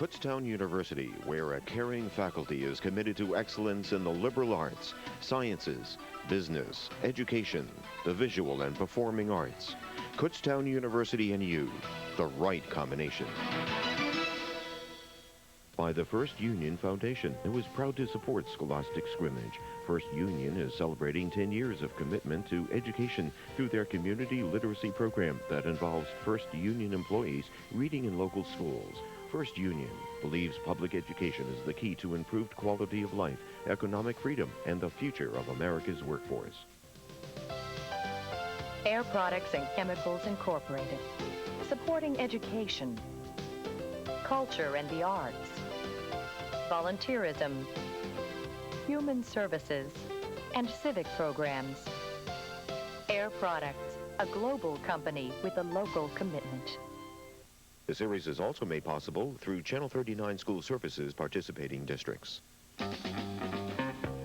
Kutztown University, where a caring faculty is committed to excellence in the liberal arts, sciences, business, education, the visual and performing arts. Kutztown University and you, the right combination. By the First Union Foundation, who is proud to support Scholastic Scrimmage. First Union is celebrating 10 years of commitment to education through their community literacy program that involves First Union employees reading in local schools. First Union believes public education is the key to improved quality of life, economic freedom, and the future of America's workforce. Air Products and Chemicals Incorporated, supporting education, culture and the arts, volunteerism, human services, and civic programs. Air Products, a global company with a local commitment. The series is also made possible through Channel 39 School Services participating districts.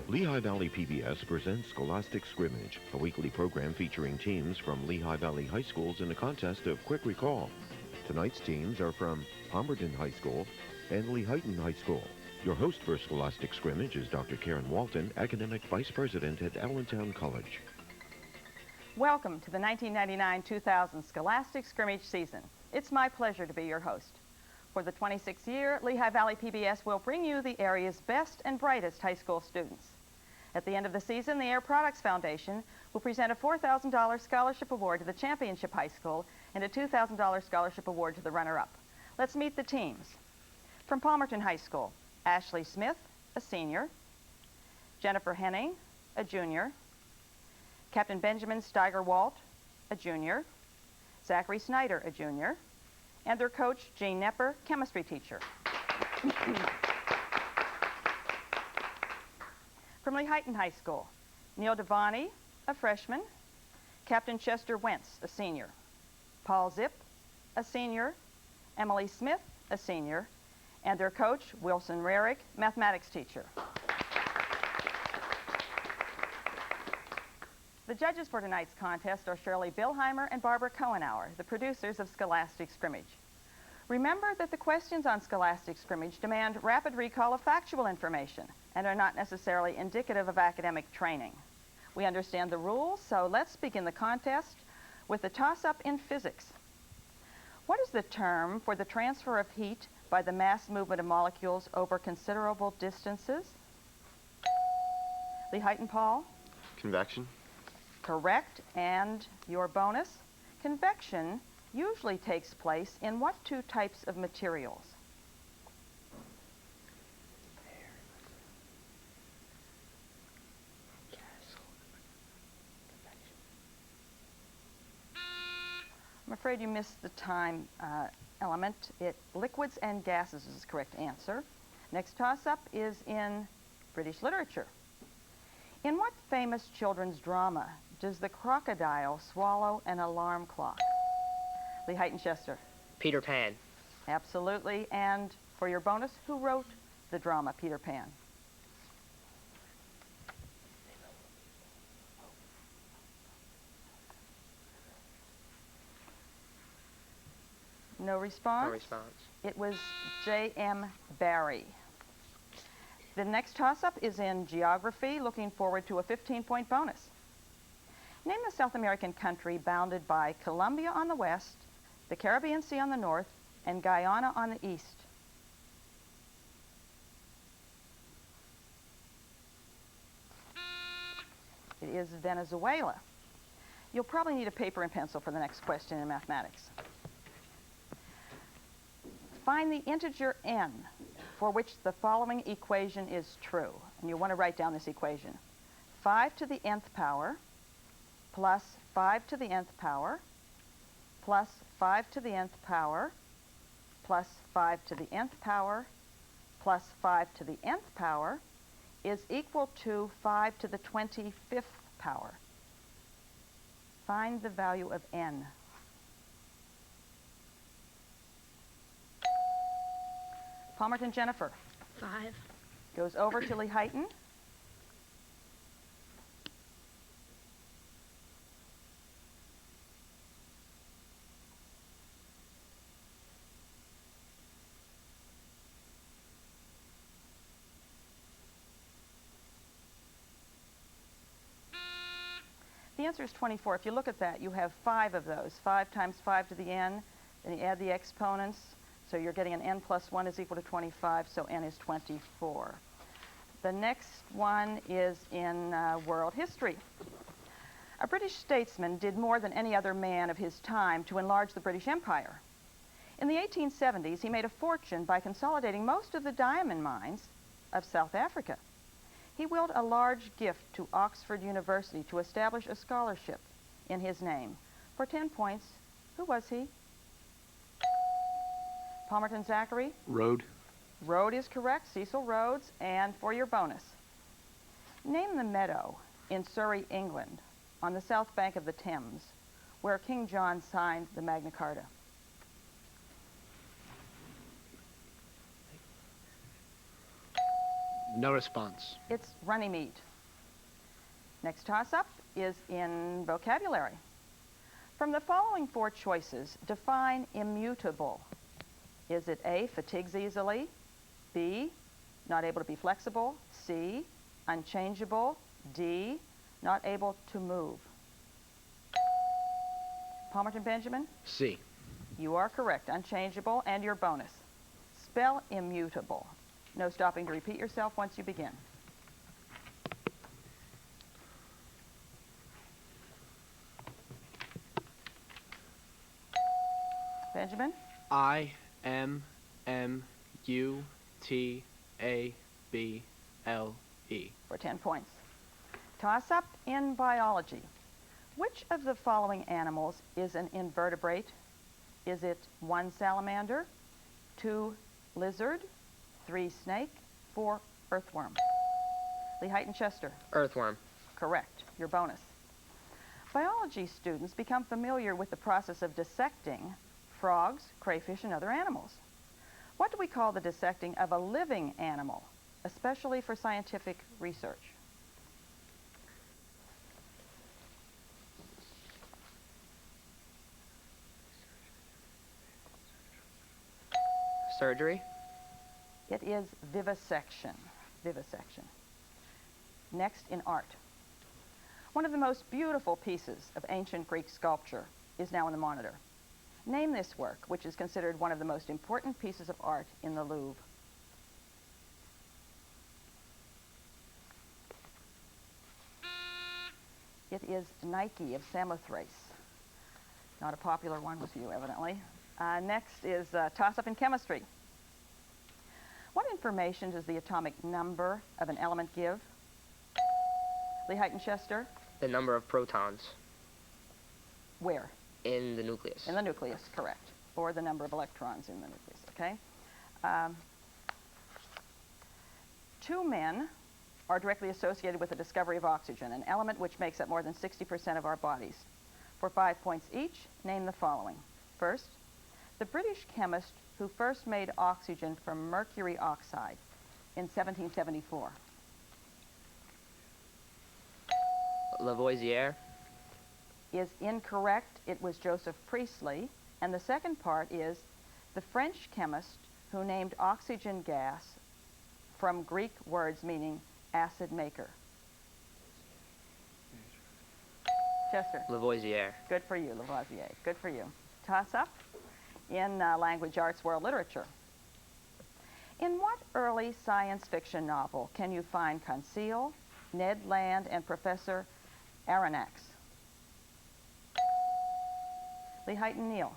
Lehigh Valley PBS presents Scholastic Scrimmage, a weekly program featuring teams from Lehigh Valley high schools in a contest of quick recall. Tonight's teams are from Palmerton High School and Lehighton High School. Your host for Scholastic Scrimmage is Dr. Karen Walton, Academic Vice President at Allentown College. Welcome to the 1999-2000 Scholastic Scrimmage season. It's my pleasure to be your host. For the 26th year, Lehigh Valley PBS will bring you the area's best and brightest high school students. At the end of the season, the Air Products Foundation will present a $4,000 scholarship award to the championship high school and a $2,000 scholarship award to the runner-up. Let's meet the teams. From Palmerton High School, Ashley Smith, a senior, Jennifer Henning, a junior, Captain Benjamin Steiger-Walt, a junior, Zachary Snyder, a junior, and their coach, Jean Nepper, chemistry teacher. From Lehighton High School, Neil Devani, a freshman, Captain Chester Wentz, a senior, Paul Zipp, a senior, Emily Smith, a senior, and their coach, Wilson Rarick, mathematics teacher. The judges for tonight's contest are Shirley Billheimer and Barbara Cohenauer, the producers of Scholastic Scrimmage. Remember that the questions on Scholastic Scrimmage demand rapid recall of factual information and are not necessarily indicative of academic training. We understand the rules, so let's begin the contest with the toss-up in physics. What is the term for the transfer of heat by the mass movement of molecules over considerable distances? Lehighton Paul? Convection. Correct. And your bonus? Convection usually takes place in what two types of materials? I'm afraid you missed the time element. Liquids and gases is the correct answer. Next toss-up is in British literature. In what famous children's drama does the crocodile swallow an alarm clock? Lehighton Chester. Peter Pan. Absolutely. And for your bonus, who wrote the drama Peter Pan? No response? No response. It was J.M. Barrie. The next toss-up is in geography, looking forward to a 15-point bonus. Name the South American country bounded by Colombia on the west, the Caribbean Sea on the north, and Guyana on the east. It is Venezuela. You'll probably need a paper and pencil for the next question in mathematics. Find the integer n for which the following equation is true. And you'll want to write down this equation. 5 to the nth power plus 5 to the nth power plus 5 to the nth power plus 5 to the nth power plus 5 to the nth power is equal to 5 to the 25th power. Find the value of n. Palmerton Jennifer. 5. Goes over to Lehighton. answer is 24. If you look at that, you have 5 of those. 5 times 5 to the n, then you add the exponents, so you're getting an n plus 1 is equal to 25, so n is 24. The next one is in world history. A British statesman did more than any other man of his time to enlarge the British Empire. In the 1870s, he made a fortune by consolidating most of the diamond mines of South Africa. He willed a large gift to Oxford University to establish a scholarship in his name. For 10 points, who was he? Palmerton Zachary? Road. Road is correct, Cecil Rhodes. And for your bonus, name the meadow in Surrey, England, on the south bank of the Thames, where King John signed the Magna Carta. No response. It's Runnymede. Next toss-up is in vocabulary. From the following 4 choices, define immutable. Is it A, fatigues easily, B, not able to be flexible, C, unchangeable, D, not able to move? Palmerton Benjamin? C. You are correct, unchangeable, and your bonus. Spell immutable. No stopping to repeat yourself once you begin. Benjamin? I-M-M-U-T-A-B-L-E. For 10 points. Toss up in biology. Which of the following animals is an invertebrate? Is it 1, salamander, 2, lizard, 3, snake, 4, earthworm? Lehighton Chester? Earthworm. Correct. Your bonus. Biology students become familiar with the process of dissecting frogs, crayfish, and other animals. What do we call the dissecting of a living animal, especially for scientific research? Surgery. It is vivisection. Vivisection. Next, in art. One of the most beautiful pieces of ancient Greek sculpture is now in the monitor. Name this work, which is considered one of the most important pieces of art in the Louvre. It is Nike of Samothrace. Not a popular one with you, evidently. Next is toss-up in chemistry. What information does the atomic number of an element give? Lehighton Chester? The number of protons Where? in the nucleus. In the nucleus, correct. Or the number of electrons in the nucleus, okay? 2 men are directly associated with the discovery of oxygen, an element which makes up more than 60% of our bodies. For 5 points each, name the following. First, the British chemist who first made oxygen from mercury oxide in 1774. Lavoisier. Is incorrect. It was Joseph Priestley. And the second part is the French chemist who named oxygen gas from Greek words meaning acid maker. Chester? Lavoisier. Good for you, Lavoisier. Good for you. Toss up in language arts, world literature. In what early science fiction novel can you find Conseil, Ned Land, and Professor Aronnax? Lehighton Neal.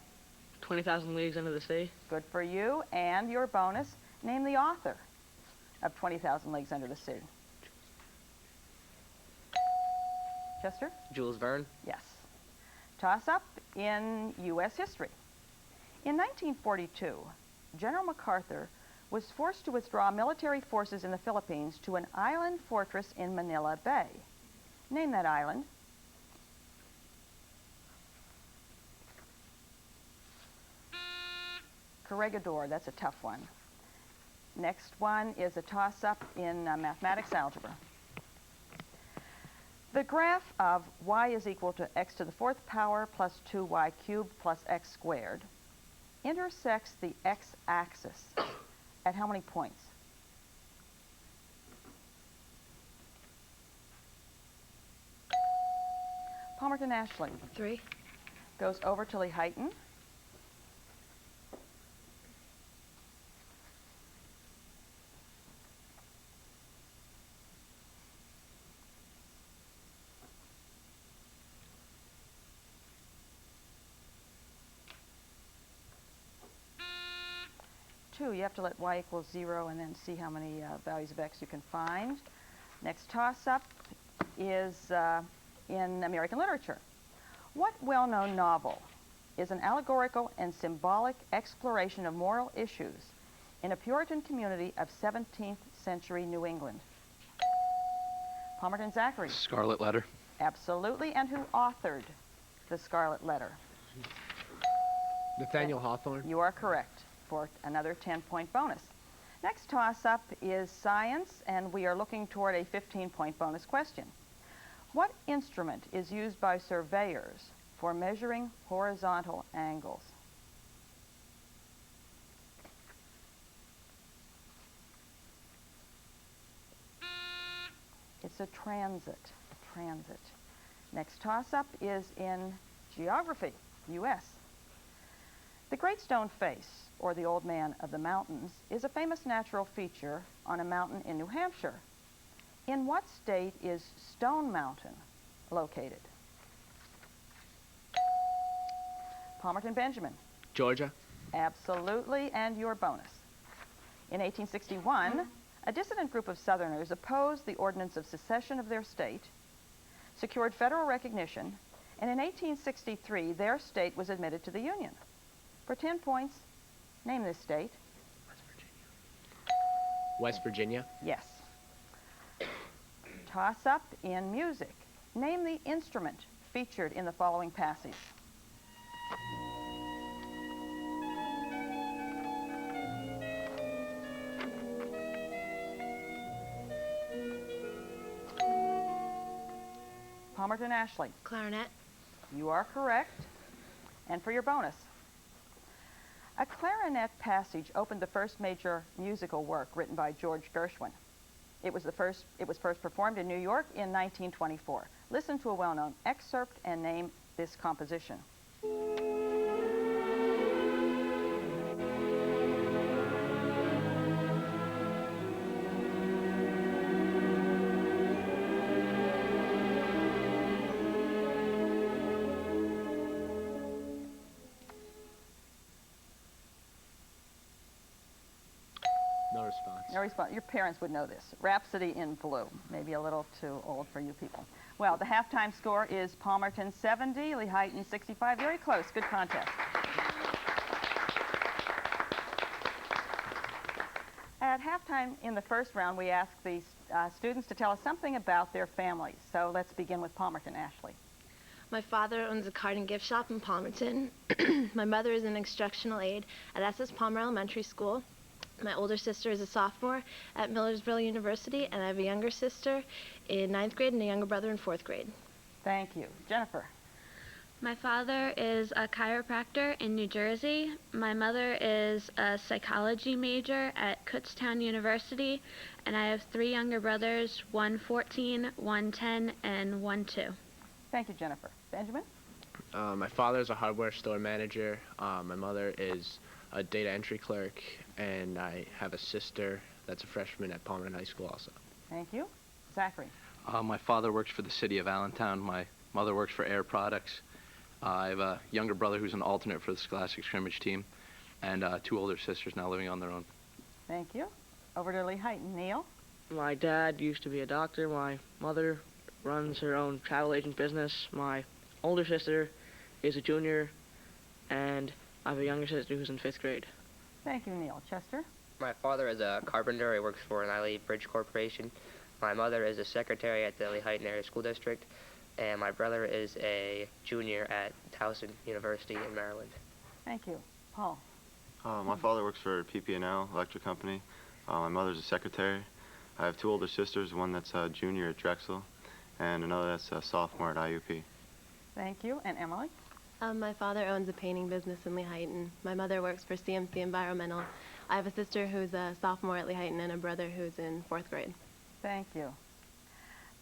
20,000 Leagues Under the Sea. Good for you. And your bonus, name the author of 20,000 Leagues Under the Sea. Chester? Jules Verne. Yes. Toss up in U.S. history. In 1942, General MacArthur was forced to withdraw military forces in the Philippines to an island fortress in Manila Bay. Name that island. Corregidor, that's a tough one. Next one is a toss-up in mathematics algebra. The graph of y is equal to x to the 4th power plus 2y cubed plus x squared intersects the x-axis at how many points? Palmerton Ashley 3. goes over to Lehighton. You have to let y equals 0 and then see how many values of x you can find. Next toss-up is in American literature. What well-known novel is an allegorical and symbolic exploration of moral issues in a Puritan community of 17th century New England? Palmerton Zachary. Scarlet Letter. Absolutely. And who authored the Scarlet Letter? Nathaniel Hawthorne. You are correct, for another 10-point bonus. Next toss-up is science, and we are looking toward a 15-point bonus question. What instrument is used by surveyors for measuring horizontal angles? It's a transit. Next toss-up is in geography, U.S. The Great Stone Face, or the Old Man of the Mountains, is a famous natural feature on a mountain in New Hampshire. In what state is Stone Mountain located? Palmerton Benjamin. Georgia. Absolutely, and your bonus. In 1861, a dissident group of Southerners opposed the ordinance of secession of their state, secured federal recognition, and in 1863, their state was admitted to the Union. For 10 points, name this state. West Virginia. Yes. Toss-up in music. Name the instrument featured in the following passage. Palmerton Ashley. Clarinet. You are correct. And for your bonus. A clarinet passage opened the first major musical work written by George Gershwin. It was first performed in New York in 1924. Listen to a well-known excerpt and name this composition. No response. No response. Your parents would know this. Rhapsody in Blue. Maybe a little too old for you people. Well, the halftime score is Palmerton 70, Lehighton 65. Very close. Good contest. At halftime in the first round, we asked the students to tell us something about their families. So let's begin with Palmerton Ashley. My father owns a card and gift shop in Palmerton. My mother is an instructional aide at S.S. Palmer Elementary School. My older sister is a sophomore at Millersville University, and I have a younger sister in 9th grade and a younger brother in 4th grade. Thank you. Jennifer. My father is a chiropractor in New Jersey. My mother is a psychology major at Kutztown University, and I have 3 younger brothers, one 14, one 10, and one 2. Thank you, Jennifer. Benjamin? My father is a hardware store manager. My mother is a data entry clerk, and I have a sister that's a freshman at Palmerton High School also. Thank you. Zachary? My father works for the city of Allentown. My mother works for Air Products. I have a younger brother who's an alternate for the Scholastic Scrimmage team, and 2 older sisters now living on their own. Thank you. Over to Lehighton. Neil? My dad used to be a doctor. My mother runs her own travel agent business. My older sister is a junior, and I have a younger sister who's in 5th grade. Thank you, Neil. Chester? My father is a carpenter. He works for an Isle Bridge Corporation. My mother is a secretary at the Lehighton Area School District, and my brother is a junior at Towson University in Maryland. Thank you. Paul? My father works for PP&L Electric Company. My mother's a secretary. I have 2 older sisters, one that's a junior at Drexel, and another that's a sophomore at IUP. Thank you. And Emily? My father owns a painting business in Lehighton. My mother works for CMC Environmental. I have a sister who's a sophomore at Lehighton and a brother who's in 4th grade. Thank you.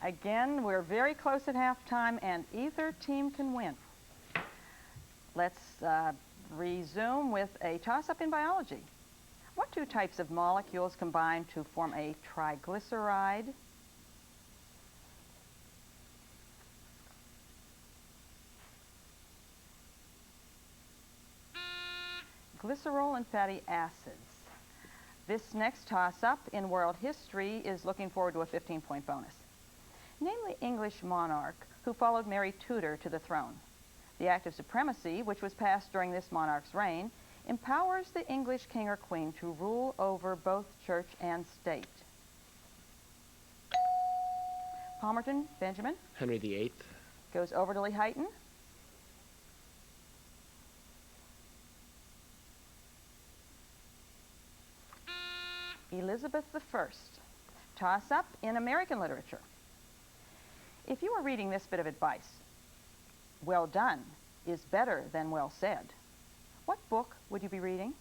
Again, we're very close at halftime, and either team can win. Let's resume with a toss-up in biology. What two types of molecules combine to form a triglyceride? Glycerol and fatty acids. This next toss-up in world history is looking forward to a 15-point bonus. Name the English monarch who followed Mary Tudor to the throne. The Act of Supremacy, which was passed during this monarch's reign, empowers the English king or queen to rule over both church and state. Palmerton, Benjamin. Henry VIII. Goes over to Lehighton. Elizabeth I. Toss-up in American literature. If you were reading this bit of advice, well done is better than well said, what book would you be reading?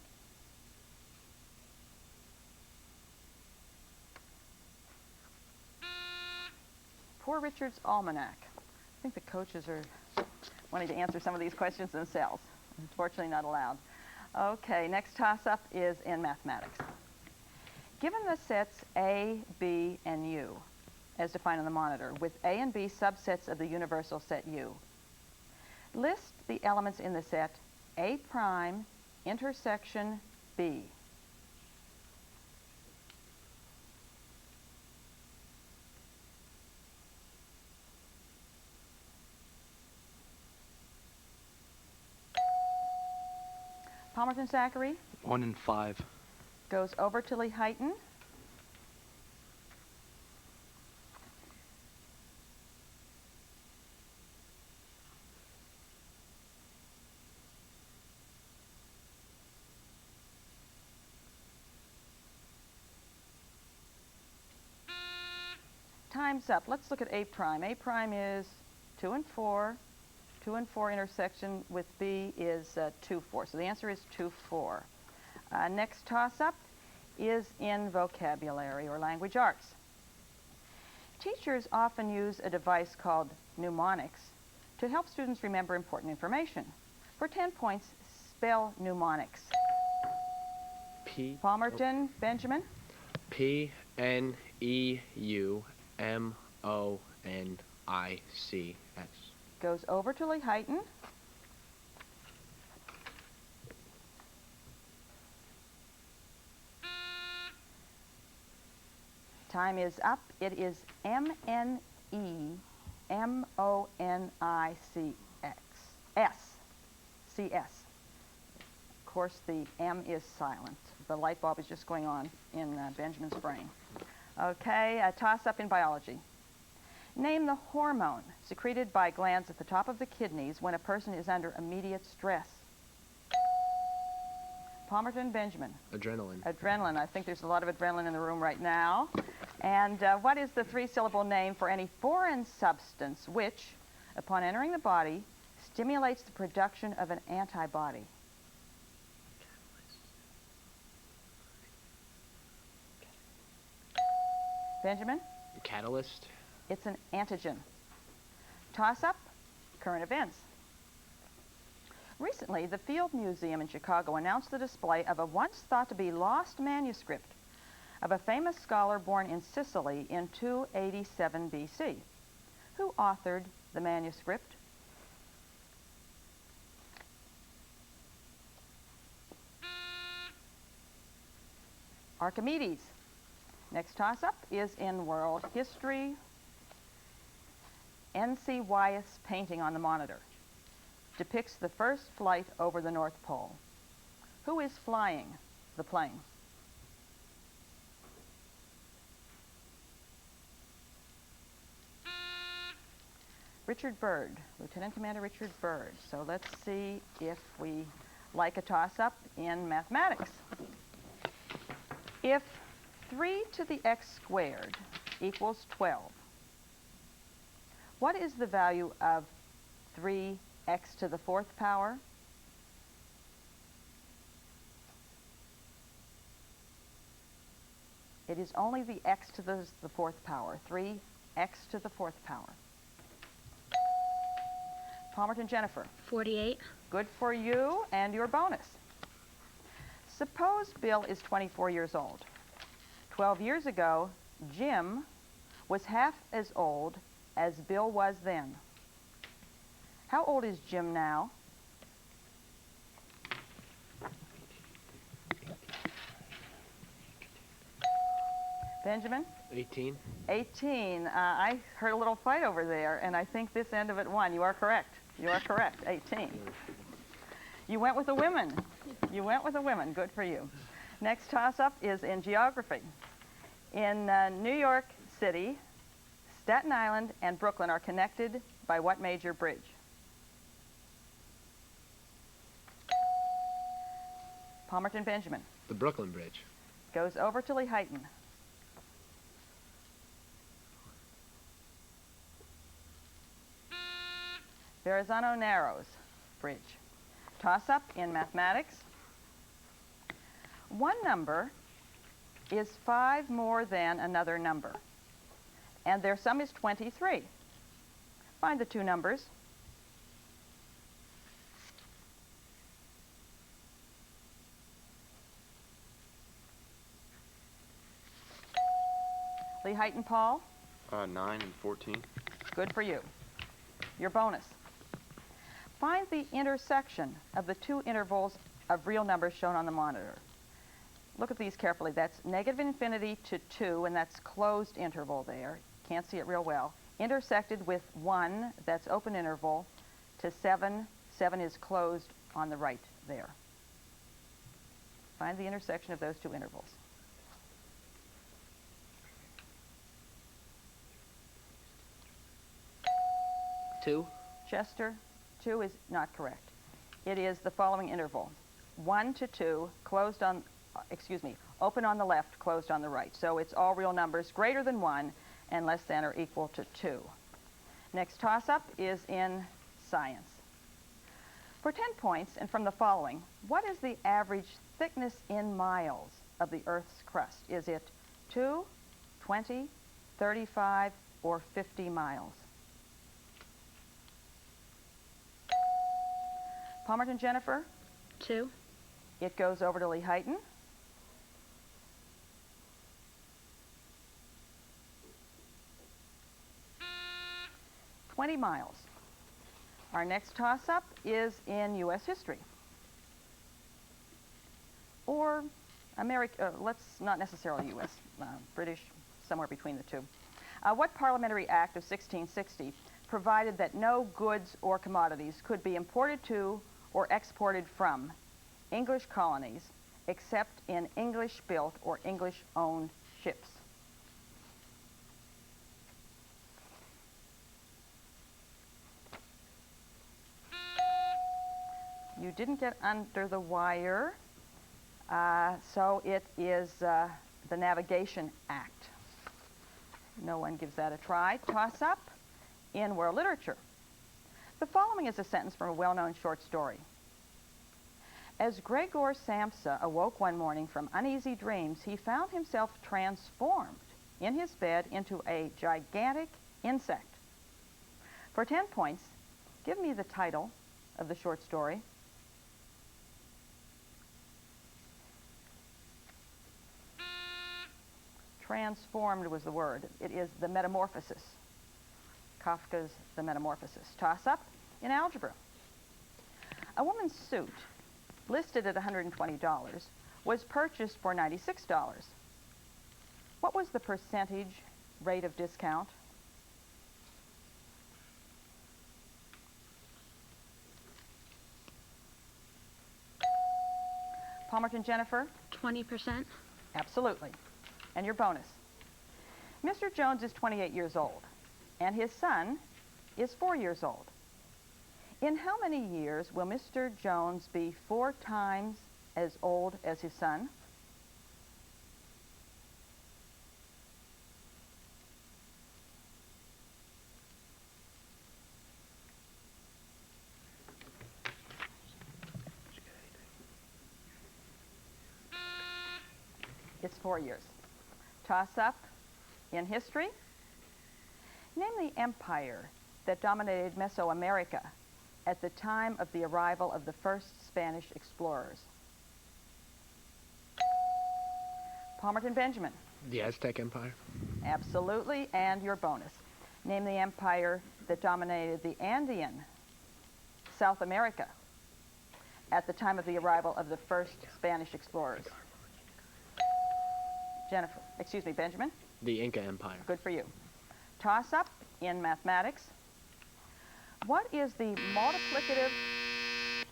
Poor Richard's Almanac. I think the coaches are wanting to answer some of these questions themselves. Unfortunately not allowed. Okay, next toss-up is in mathematics. Given the sets A, B, and U, as defined on the monitor, with A and B subsets of the universal set U, list the elements in the set A prime intersection B. Palmerton, Zachary. 1 and 5. Goes over to Lehighton. Time's up. Let's look at A prime. A prime is 2 and 4. 2 and 4 intersection with B is 2, 4. So the answer is 2, 4. Next toss-up is in vocabulary or language arts. Teachers often use a device called mnemonics to help students remember important information. For 10 points, spell mnemonics. Palmerton, Benjamin. P-N-E-U-M-O-N-I-C-S. Goes over to Lehighton. Time is up. It is M-N-E-M-O-N-I-C-X. C-S. Of course, the M is silent. The light bulb is just going on in Benjamin's brain. Okay, a toss-up in biology. Name the hormone secreted by glands at the top of the kidneys when a person is under immediate stress. Palmerton, Benjamin. Adrenaline. Adrenaline. I think there's a lot of adrenaline in the room right now. And what is the three-syllable name for any foreign substance which, upon entering the body, stimulates the production of an antibody? Benjamin? Catalyst. It's an antigen. Toss-up, current events. Recently, the Field Museum in Chicago announced the display of a once thought to be lost manuscript of a famous scholar born in Sicily in 287 BC. Who authored the manuscript? Archimedes. Next toss-up is in world history. N.C. Wyeth's painting on the monitor depicts the first flight over the North Pole. Who is flying the plane? Richard Byrd, Lieutenant Commander Richard Byrd. So let's see if we like a toss-up in mathematics. If 3 to the x squared equals 12, what is the value of 3x to the 4th power? It is only the x to the 4th power, 3x x to the fourth power. Palmerton Jennifer. 48. Good for you and your bonus. Suppose Bill is 24 years old. 12 years ago, Jim was half as old as Bill was then. How old is Jim now? Benjamin? 18. 18. I heard a little fight over there, and I think this end of it won. You are correct. You are correct. 18. You went with the women. You went with the women. Good for you. Next toss-up is in geography. In New York City, Staten Island and Brooklyn are connected by what major bridge? Palmerton Benjamin. The Brooklyn Bridge. Goes over to Lehighton. Verrazano Narrows Bridge. Toss-up in mathematics. One number is 5 more than another number, and their sum is 23. Find the two numbers. Lehighton Paul. 9 and 14. Good for you. Your bonus. Find the intersection of the two intervals of real numbers shown on the monitor. Look at these carefully. That's negative infinity to 2, and that's closed interval there. Can't see it real well. Intersected with 1, that's open interval, to 7. 7 is closed on the right there. Find the intersection of those two intervals. Two. Chester, 2 is not correct. It is the following interval. 1 to 2, closed on, open on the left, closed on the right. So it's all real numbers greater than 1 and less than or equal to 2. Next toss-up is in science. For 10 points, and from the following, what is the average thickness in miles of the Earth's crust? Is it 2, 20, 35, or 50 miles? Palmerton Jennifer. 2. It goes over to Lehighton. $20 miles. Our next toss-up is in U.S. history. Or let's not necessarily U.S., British, somewhere between the two. What Parliamentary Act of 1660 provided that no goods or commodities could be imported to or exported from English colonies except in English-built or English-owned ships? You didn't get under the wire, so it is the Navigation Act. No one gives that a try. Toss-up in world literature. The following is a sentence from a well-known short story. As Gregor Samsa awoke one morning from uneasy dreams, he found himself transformed in his bed into a gigantic insect. For 10 points, give me the title of the short story. Transformed was the word. It is The Metamorphosis. Kafka's The Metamorphosis. Toss-up in algebra. A woman's suit, listed at $120, was purchased for $96. What was the percentage rate of discount? Palmerton Jennifer? 20%. Absolutely. And your bonus. Mr. Jones is 28 years old, and his son is 4 years old. In how many years will Mr. Jones be 4 times as old as his son? It's 4 years. Toss-up in history. Name the empire that dominated Mesoamerica at the time of the arrival of the first Spanish explorers. Palmerton Benjamin. The Aztec Empire. Absolutely, and your bonus. Name the empire that dominated the Andean South America at the time of the arrival of the first Spanish explorers. Benjamin. The Inca Empire. Good for you. Toss-up in mathematics. What is the multiplicative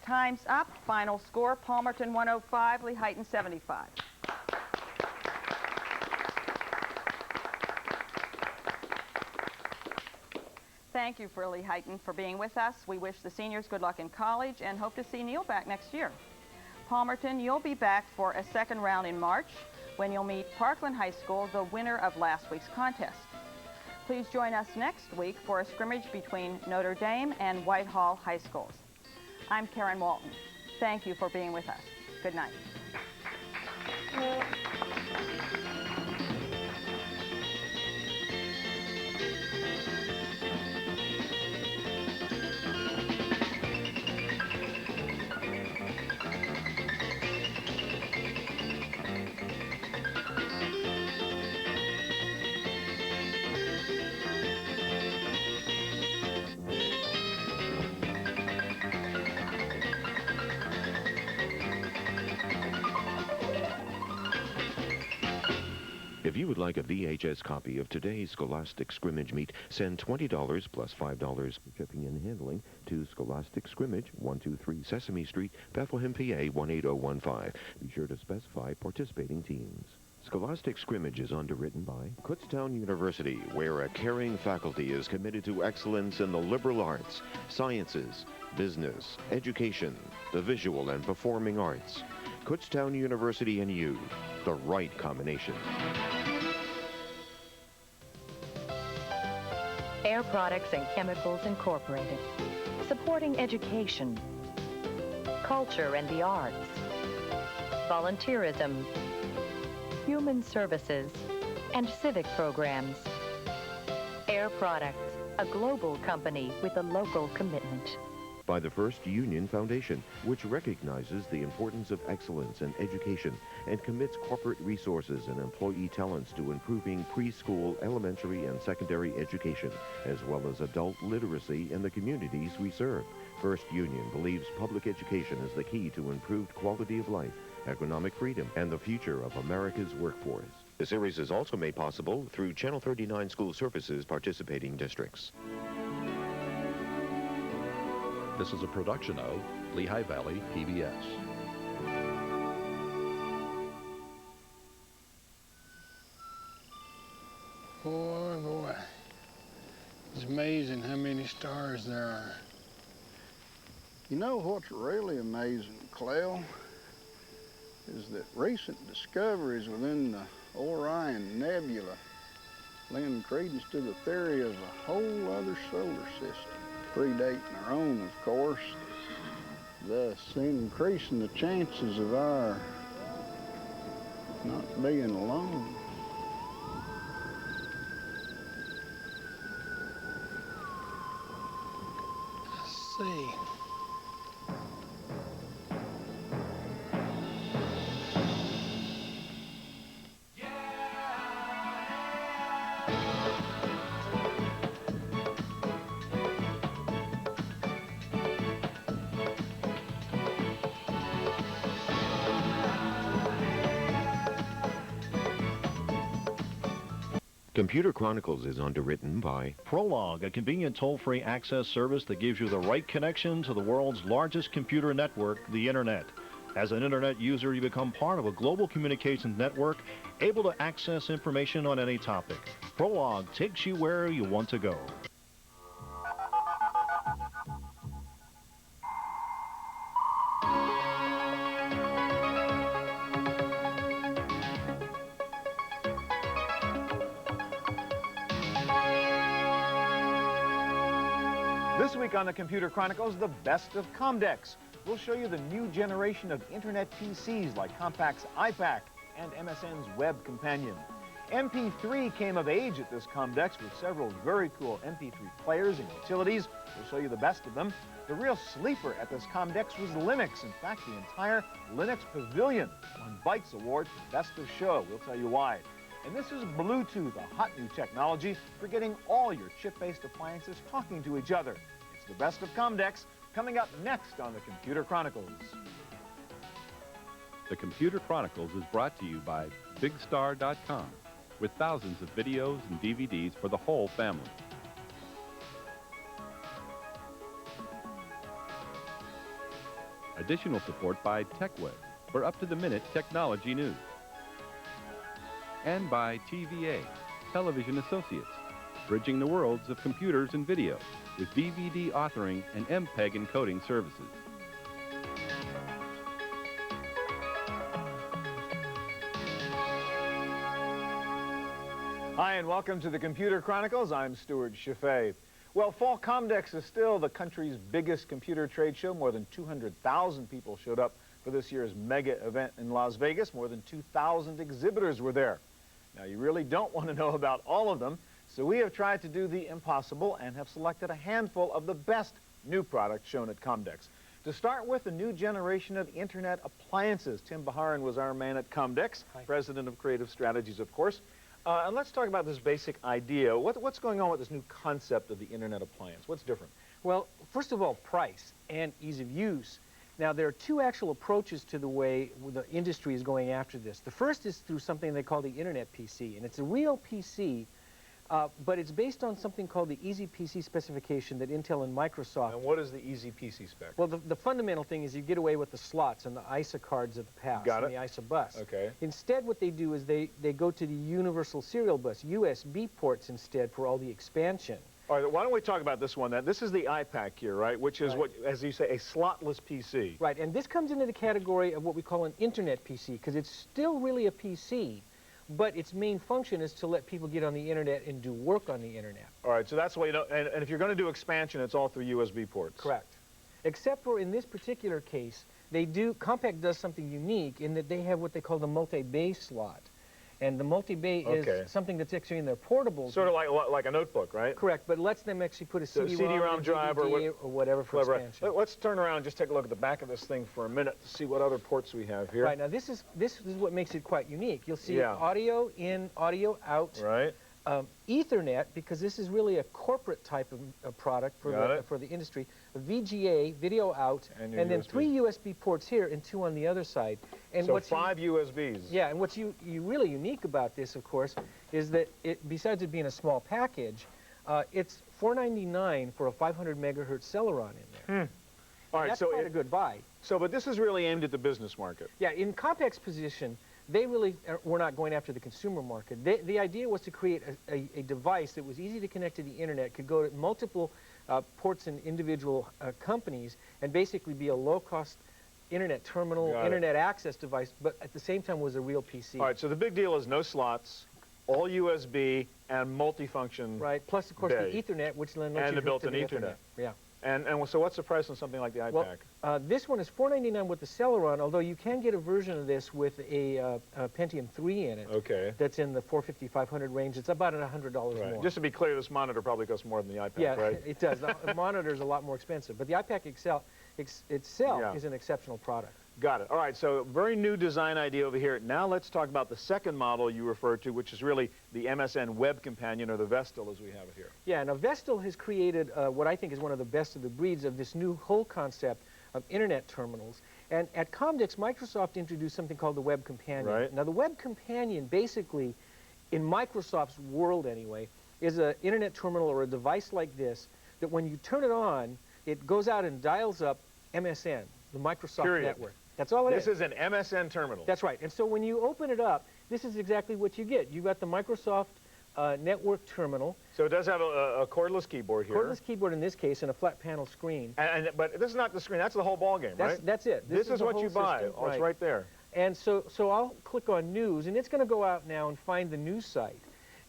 times up? Final score, Palmerton 105, Lehighton 75. Thank you for Lehighton for being with us. We wish the seniors good luck in college and hope to see Neil back next year. Palmerton, you'll be back for a second round in March when you'll meet Parkland High School, the winner of last week's contest. Please join us next week for a scrimmage between Notre Dame and Whitehall High Schools. I'm Karen Walton. Thank you for being with us. Good night. If you would like a VHS copy of today's Scholastic Scrimmage meet, send $20 plus $5 for shipping and handling to Scholastic Scrimmage, 123 Sesame Street, Bethlehem, PA 18015. Be sure to specify participating teams. Scholastic Scrimmage is underwritten by Kutztown University, where a caring faculty is committed to excellence in the liberal arts, sciences, business, education, the visual and performing arts. Kutztown University and you, the right combination. Air Products and Chemicals Incorporated, supporting education, culture and the arts, volunteerism, human services, and civic programs. Air Products, a global company with a local commitment. By the First Union Foundation, which recognizes the importance of excellence in education and commits corporate resources and employee talents to improving preschool, elementary, and secondary education, as well as adult literacy in the communities we serve. First Union believes public education is the key to improved quality of life, economic freedom, and the future of America's workforce. The series is also made possible through Channel 39 School Services participating districts. This is a production of Lehigh Valley PBS. Boy, it's amazing how many stars there are. You know what's really amazing, Clell, is that recent discoveries within the Orion Nebula lend credence to the theory of a whole other solar system, predating our own, of course, thus increasing the chances of our not being alone. I see. Computer Chronicles is underwritten by Prologue, a convenient toll-free access service that gives you the right connection to the world's largest computer network, the Internet. As an Internet user, you become part of a global communications network, able to access information on any topic. Prologue takes you where you want to go. This week on the Computer Chronicles, the best of Comdex. We'll show you the new generation of Internet PCs like Compact's iPac and MSN's Web Companion. MP3 came of age at this Comdex with several very cool MP3 players and utilities. We'll show you the best of them. The real sleeper at this Comdex was Linux. In fact, the entire Linux Pavilion won Bytes Award for Best of Show. We'll tell you why. And this is Bluetooth, a hot new technology for getting all your chip-based appliances talking to each other. It's the best of Comdex, coming up next on the Computer Chronicles. The Computer Chronicles is brought to you by BigStar.com, with thousands of videos and DVDs for the whole family. Additional support by TechWeb for up-to-the-minute technology news. And by TVA, Television Associates, bridging the worlds of computers and video with DVD authoring and MPEG encoding services. Hi, and welcome to the Computer Chronicles. I'm Stuart Chaffee. Well, Fall Comdex is still the country's biggest computer trade show. More than 200,000 people showed up for this year's mega event in Las Vegas. More than 2,000 exhibitors were there. Now, you really don't want to know about all of them, so we have tried to do the impossible and have selected a handful of the best new products shown at Comdex. To start with, the new generation of Internet appliances. Tim Baharin was our man at Comdex, president of Creative Strategies, of course. And let's talk about this basic idea. What's going on with this new concept of the Internet appliance? What's different? Well, first of all, price and ease of use. Now, there are two actual approaches to the way the industry is going after this. The first is through something they call the Internet PC, and it's a real PC, but it's based on something called the Easy PC specification that Intel and Microsoft... And what is the Easy PC spec? Well, the fundamental thing is you get away with the slots and the ISA cards of the past and the ISA bus. Okay. Instead, what they do is they go to the Universal Serial Bus, USB ports instead, for all the expansion. All right, why don't we talk about this one then? This is the iPac here, right? Which is what, as you say, a slotless PC. Right, and this comes into the category of what we call an Internet PC, because it's still really a PC, but its main function is to let people get on the Internet and do work on the Internet. All right, so that's the way you know, and if you're going to do expansion, it's all through USB ports. Correct. Except for in this particular case, Compaq does something unique in that they have what they call the multi-bay slot. And the multi-bay is something that's actually in their portables. Sort of like a notebook, right? Correct, but lets them actually put a CD-ROM drive or whatever for expansion. Let's turn around and just take a look at the back of this thing for a minute to see what other ports we have here. Right, now this is what makes it quite unique. You'll see audio in, audio out. Right. Ethernet, because this is really a corporate type of product for the industry. A VGA, video out, and then 3 USB ports here and 2 on the other side. And so 5 USBs. Yeah, and what's really unique about this, of course, is that besides it being a small package, it's $499 for a 500 megahertz Celeron in there. All right, that's quite a good buy. So, but this is really aimed at the business market. Yeah, in Compaq's position, they really were not going after the consumer market. The idea was to create a device that was easy to connect to the Internet, could go to multiple ports in individual companies, and basically be a low-cost Internet terminal, Internet access device, but at the same time was a real PC. All right, so the big deal is no slots, all USB, and multifunction. Right, plus, of course, the Ethernet, which then lets you the built-in to the Ethernet. Yeah. And so what's the price on something like the iPac? Well, this one is $499 with the Celeron, although you can get a version of this with a Pentium 3 in it. Okay. That's in the $450, $500 range. It's about $100 more. Just to be clear, this monitor probably costs more than the iPac, right? Yeah, it does. The monitor is a lot more expensive, but the iPac itself is an exceptional product. Got it. All right, so very new design idea over here. Now let's talk about the second model you referred to, which is really the MSN Web Companion, or the Vestal as we have it here. Yeah, now Vestal has created what I think is one of the best of the breeds of this new whole concept of Internet terminals. And at Comdex, Microsoft introduced something called the Web Companion. Right. Now the Web Companion, basically, in Microsoft's world anyway, is an Internet terminal or a device like this that when you turn it on, it goes out and dials up MSN, the Microsoft network. That's all it is. This is an MSN terminal. That's right. And so when you open it up, this is exactly what you get. You've got the Microsoft network terminal. So it does have a cordless keyboard here. Cordless keyboard in this case, and a flat panel screen. But this is not the screen. That's the whole ballgame, right? That's it. This is what you buy. Oh, it's right there. And so I'll click on News, and it's going to go out now and find the news site.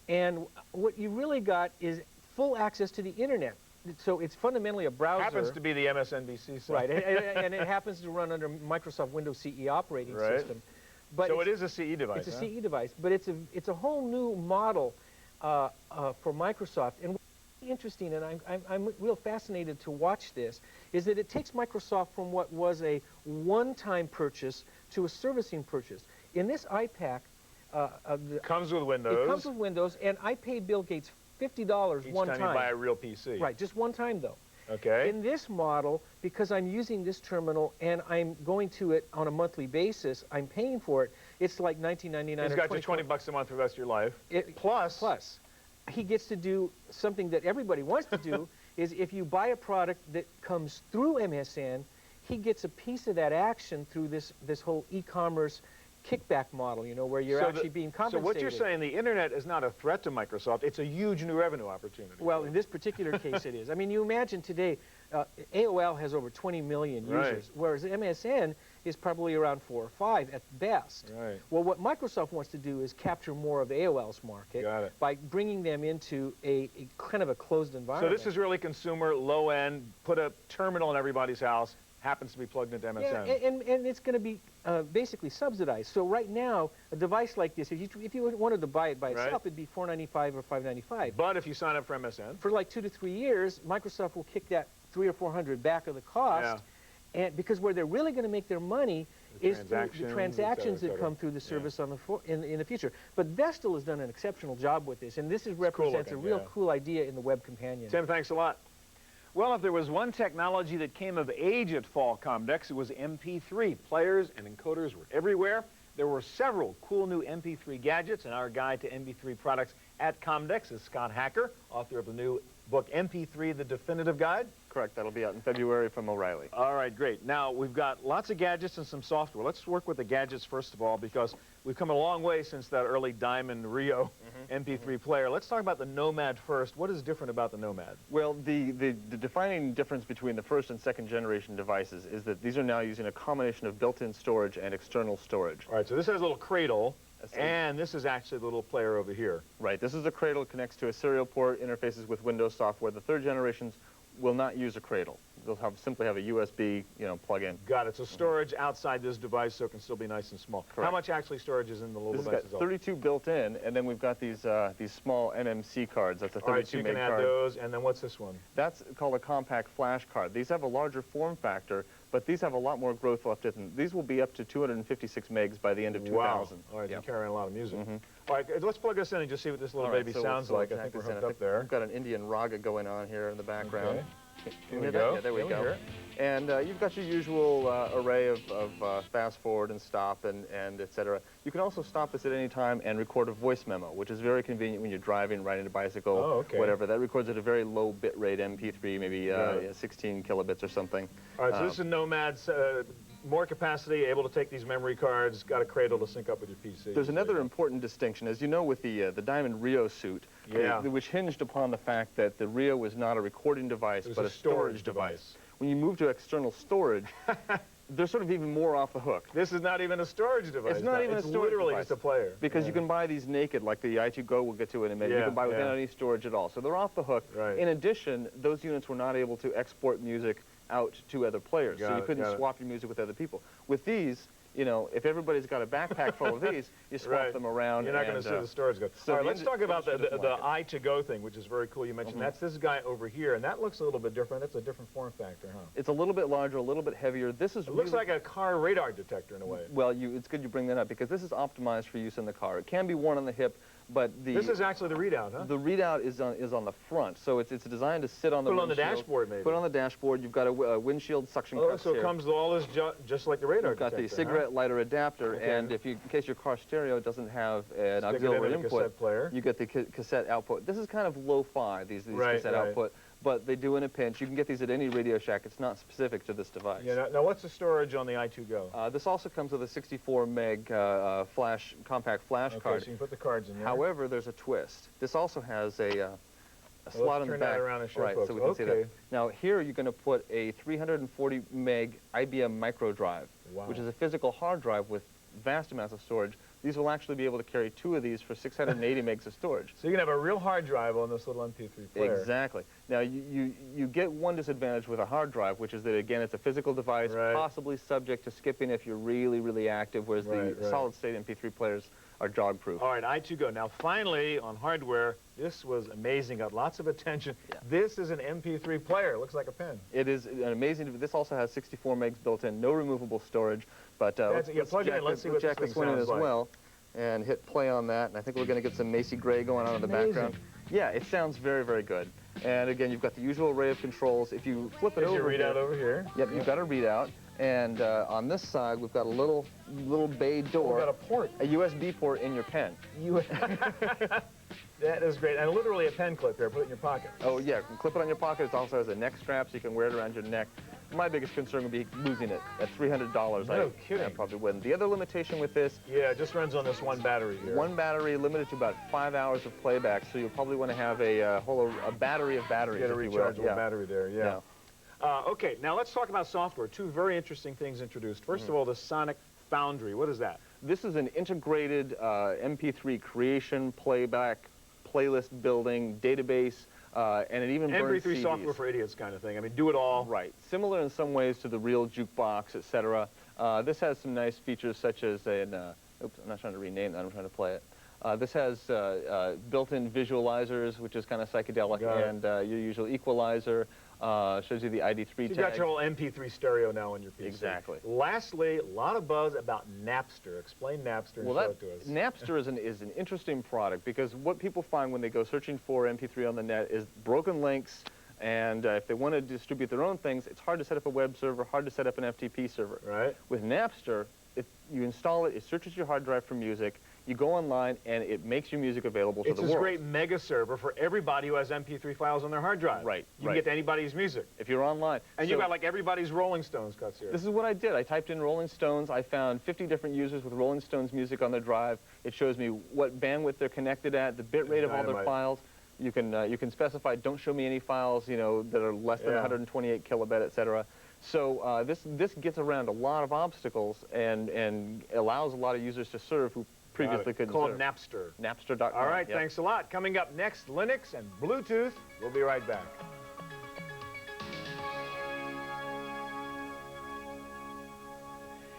And what you really got is full access to the Internet. So it's fundamentally a browser. Happens to be the MSNBC site. Right, and it happens to run under Microsoft Windows CE operating system. But so it is a CE device. It's a CE device, but it's a whole new model for Microsoft. And what's interesting, and I'm real fascinated to watch this, is that it takes Microsoft from what was a one-time purchase to a servicing purchase. In this iPack, comes with Windows. It comes with Windows, and I paid Bill Gates $50 one time. Each time you buy a real PC. Right, just one time though. Okay. In this model, because I'm using this terminal and I'm going to it on a monthly basis, I'm paying for it. It's like $19.99. He's got you $20 a month for the rest of your life. Plus, he gets to do something that everybody wants to do. Is if you buy a product that comes through MSN, he gets a piece of that action through this whole e-commerce kickback model, you know, where you're actually being compensated. So what you're saying, the internet is not a threat to Microsoft, it's a huge new revenue opportunity. Well, in this particular case it is. I mean, you imagine today, AOL has over 20 million users, whereas MSN is probably around 4 or 5 at best. Right. Well, what Microsoft wants to do is capture more of AOL's market by bringing them into a kind of a closed environment. So this is really consumer, low-end, put a terminal in everybody's house, happens to be plugged into MSN. Yeah, and it's going to be basically subsidized. So right now, a device like this, if you wanted to buy it by itself, it'd be $4.95 or $5.95. But if you sign up for MSN, for like 2 to 3 years, Microsoft will kick that $300 or $400 back of the cost, and because where they're really going to make their money is through the transactions that come through the service on the in the future. But Vestal has done an exceptional job with this, and this represents a real cool idea in the web companion. Tim, thanks a lot. Well, if there was one technology that came of age at Fall Comdex, it was MP3. Players and encoders were everywhere. There were several cool new MP3 gadgets, and our guide to MP3 products at Comdex is Scott Hacker, author of the new book MP3, The Definitive Guide. Correct. That'll be out in February from O'Reilly. All right, great. Now, we've got lots of gadgets and some software. Let's work with the gadgets first of all, because we've come a long way since that early Diamond Rio MP3 player. Let's talk about the Nomad first. What is different about the Nomad? Well, the defining difference between the first and second generation devices is that these are now using a combination of built-in storage and external storage. All right, so this has a little cradle, and this is actually the little player over here. Right, this is a cradle, connects to a serial port, interfaces with Windows software. The third generations will not use a cradle. They'll simply have a USB, plug-in. Got it. So storage outside this device, so it can still be nice and small. Correct. How much actually storage is in the little device? This has got 32 built in, and then we've got these small NMC cards. That's a 32 meg card. All right, so you can add those, and then what's this one? That's called a compact flash card. These have a larger form factor, but these have a lot more growth left in them. These will be up to 256 megs by the end of 2000. Wow. All right, you carry on a lot of music. All right, let's plug this in and just see what this little baby sounds like. I think we're hooked up there. We've got an Indian raga going on here in the background. Okay. Here we go. Yeah, there we go. And you've got your usual array of fast forward and stop and et cetera. You can also stop this at any time and record a voice memo, which is very convenient when you're driving, riding a bicycle, whatever. That records at a very low bit rate MP3, maybe 16 kilobits or something. All right, so this is Nomad's more capacity, able to take these memory cards, got a cradle to sync up with your PC. There's another important distinction. As you know, with the Diamond Rio suit, which hinged upon the fact that the Rio was not a recording device, but a storage device. When you move to external storage, they're sort of even more off the hook. This is not even a storage device. It's not even a storage device. It's literally just a player. Because you can buy these naked, like the i2 Go we'll get to in a minute. You can buy without any storage at all. So they're off the hook. In addition, those units were not able to export music out to other players. So you couldn't swap your music with other people. With these, if everybody's got a backpack full of these, you swap them around. You're not going to see the storage go. So all right, let's talk about the i2Go thing, which is very cool. You mentioned that's this guy over here, and that looks a little bit different. That's a different form factor, huh? It's a little bit larger, a little bit heavier. This is it looks like a car radar detector in a way. Well, it's good you bring that up, because this is optimized for use in the car. It can be worn on the hip, but this is actually the readout, huh? The readout is on the front, so it's designed to sit on the windshield. Put it on the dashboard, maybe. Put it on the dashboard. You've got a windshield suction cups so it comes with all this just like the radar detector. You've got the cigarette lighter adapter, and in case your car stereo doesn't have an auxiliary input, you get the cassette output. This is kind of lo-fi, these cassette output, but they do in a pinch. You can get these at any Radio Shack. It's not specific to this device. Yeah. Now, what's the storage on the i2Go? This also comes with a 64 meg compact flash card. So you put the cards in there. However, there's a twist. This also has a slot in the back. Turn that around and show folks. So we can see that. Now, here you're going to put a 340 meg IBM micro drive, which is a physical hard drive with vast amounts of storage. These will actually be able to carry 2 of these for 680 megs of storage. So you can have a real hard drive on this little MP3 player. Exactly. Now, you get one disadvantage with a hard drive, which is that, again, it's a physical device, possibly subject to skipping if you're really, really active, whereas the solid-state MP3 players are jog-proof. All right, I2Go. Now, finally, on hardware, this was amazing, got lots of attention. This is an MP3 player. It looks like a pen. It is an amazing. This also has 64 megs built in, no removable storage. But plug it in. Let's see what jack this one in as well, and hit play on that. And I think we're going to get some Macy Gray going on in the background. Yeah, it sounds very, very good. And again, you've got the usual array of controls. If you flip it over, your readout over here. Yep, you've got a readout. And on this side, we've got a little bay door. We've got a port. A USB port in your pen. That is great. And literally a pen clip there. Put it in your pocket. Oh, yeah. You can clip it on your pocket. It also has a neck strap, so you can wear it around your neck. My biggest concern would be losing it. At $300, no kidding. I probably wouldn't. The other limitation with this... Yeah, it just runs on this one battery here. One battery, limited to about 5 hours of playback, so you'll probably want to have a battery of batteries, Get a rechargeable battery there, yeah. Okay, now let's talk about software. 2 very interesting things introduced. First of all, the Sonic Foundry. What is that? This is an integrated MP3 creation, playback, playlist building, database, and it even burns MP3 CDs. software for idiots kind of thing. I mean, do it all. Right. Similar in some ways to the real jukebox, etc. This has some nice features such as an, oops, I'm not trying to rename that, I'm trying to play it. This has built-in visualizers, which is kind of psychedelic, and your usual equalizer. Shows you the ID3 tag. You've got your whole MP3 stereo now on your PC. Exactly. Lastly, a lot of buzz about Napster. Explain Napster and show it to us. Napster is an interesting product because what people find when they go searching for MP3 on the net is broken links, and if they want to distribute their own things, it's hard to set up a web server, hard to set up an FTP server. Right. With Napster, you install it, it searches your hard drive for music, you go online, and it makes your music available to the world. It's this great mega server for everybody who has MP3 files on their hard drive. Right. You can get to anybody's music. If you're online. And you've got like everybody's Rolling Stones cuts here. This is what I did. I typed in Rolling Stones. I found 50 different users with Rolling Stones music on their drive. It shows me what bandwidth they're connected at, the bit rate of all their files. You can specify, don't show me any files, that are less than 128 kilobit, etc. So this gets around a lot of obstacles and allows a lot of users to serve who previously couldn't Called serve. Napster. Napster.com. All right, thanks a lot. Coming up next, Linux and Bluetooth. We'll be right back.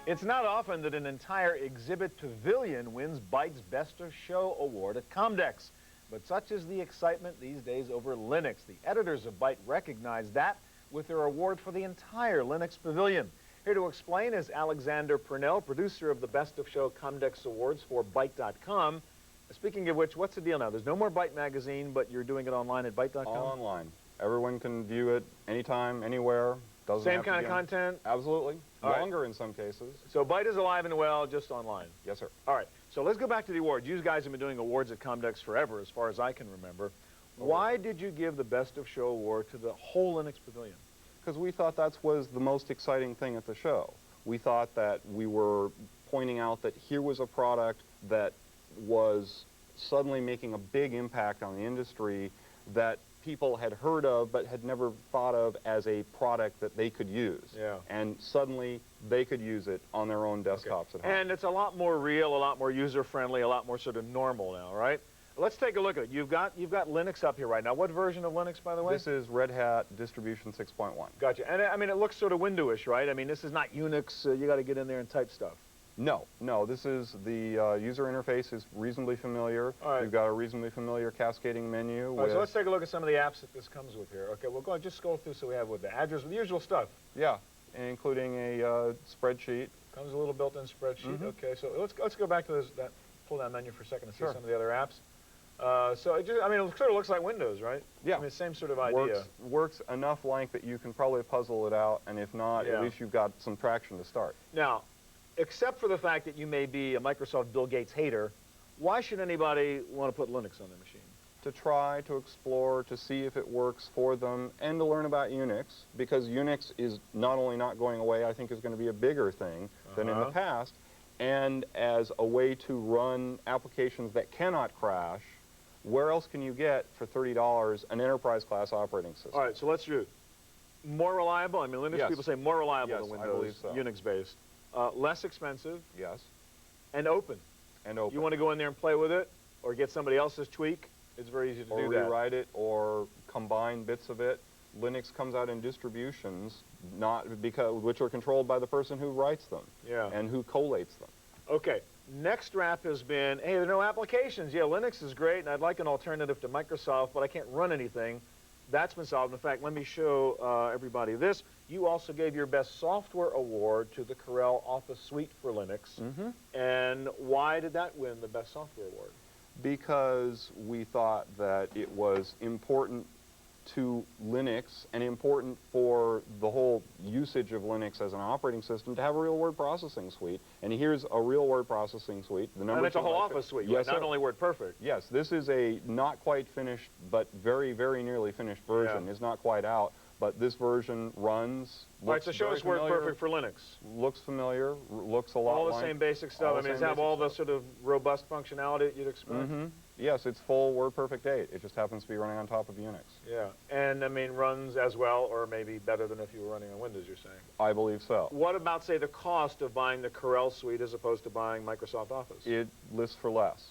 It's not often that an entire exhibit pavilion wins Byte's Best of Show award at Comdex. But such is the excitement these days over Linux. The editors of Byte recognize that with their award for the entire Linux pavilion. Here to explain is Alexander Purnell, producer of the Best of Show Comdex Awards for Byte.com. Speaking of which, what's the deal now? There's no more Byte magazine, but you're doing it online at Byte.com? All online. Everyone can view it anytime, anywhere. Doesn't Same have to kind be of content? Absolutely. All right. Longer in some cases. So Byte is alive and well, just online? Yes, sir. All right. So let's go back to the awards. You guys have been doing awards at Comdex forever, as far as I can remember. Why did you give the Best of Show award to the whole Linux pavilion? Because we thought that was the most exciting thing at the show. We thought that we were pointing out that here was a product that was suddenly making a big impact on the industry that people had heard of but had never thought of as a product that they could use. Yeah. And suddenly they could use it on their own desktops at home. And it's a lot more real, a lot more user-friendly, a lot more sort of normal now, right? Let's take a look at it. You've got Linux up here right now. What version of Linux, by the way? This is Red Hat Distribution 6.1. Gotcha. And I mean, it looks sort of Windowish, right? I mean, this is not Unix. You got to get in there and type stuff. No. This is the user interface is reasonably familiar. All right. You've got a reasonably familiar cascading menu. All right, so let's take a look at some of the apps that this comes with here. Okay, we'll go ahead, just scroll through so we have with the address, the usual stuff. Yeah, including a spreadsheet. Comes with a little built-in spreadsheet. Okay, so let's go back to that pull-down menu for a second and see some of the other apps. So it sort of looks like Windows, right? Yeah. I mean, same sort of idea. Works enough like that you can probably puzzle it out, and if not, at least you've got some traction to start. Now, except for the fact that you may be a Microsoft Bill Gates hater, why should anybody want to put Linux on their machine? To try, to explore, to see if it works for them, and to learn about Unix, because Unix is not only not going away, I think is going to be a bigger thing than in the past, and as a way to run applications that cannot crash. Where else can you get, for $30, an enterprise-class operating system? All right, so let's do more reliable. I mean, Linux people say more reliable than I Windows, believe so. Unix-based. Less expensive. Yes. And open. And open. You want to go in there and play with it, or get somebody else's tweak, it's very easy to do that. Or rewrite it, or combine bits of it. Linux comes out in distributions, which are controlled by the person who writes them and who collates them. Okay, next wrap has been, hey, there are no applications. Yeah, Linux is great, and I'd like an alternative to Microsoft, but I can't run anything. That's been solved. In fact, let me show everybody this. You also gave your Best Software Award to the Corel Office Suite for Linux. And why did that win the Best Software Award? Because we thought that it was important to Linux and important for the whole usage of Linux as an operating system to have a real word processing suite. And here's a real word processing suite. And it's a whole Office suite, yes, right? Not only WordPerfect. Yes, this is a not quite finished, but very, very nearly finished version. It's not quite out, but this version runs. All right, so show us WordPerfect for Linux. Looks familiar, looks a lot like... All the same basic stuff. I mean, does it have all the sort of robust functionality that you'd expect? Yes, it's full WordPerfect 8. It just happens to be running on top of Unix. Yeah, and I mean, runs as well, or maybe better than if you were running on Windows, you're saying? I believe so. What about, say, the cost of buying the Corel suite as opposed to buying Microsoft Office? It lists for less,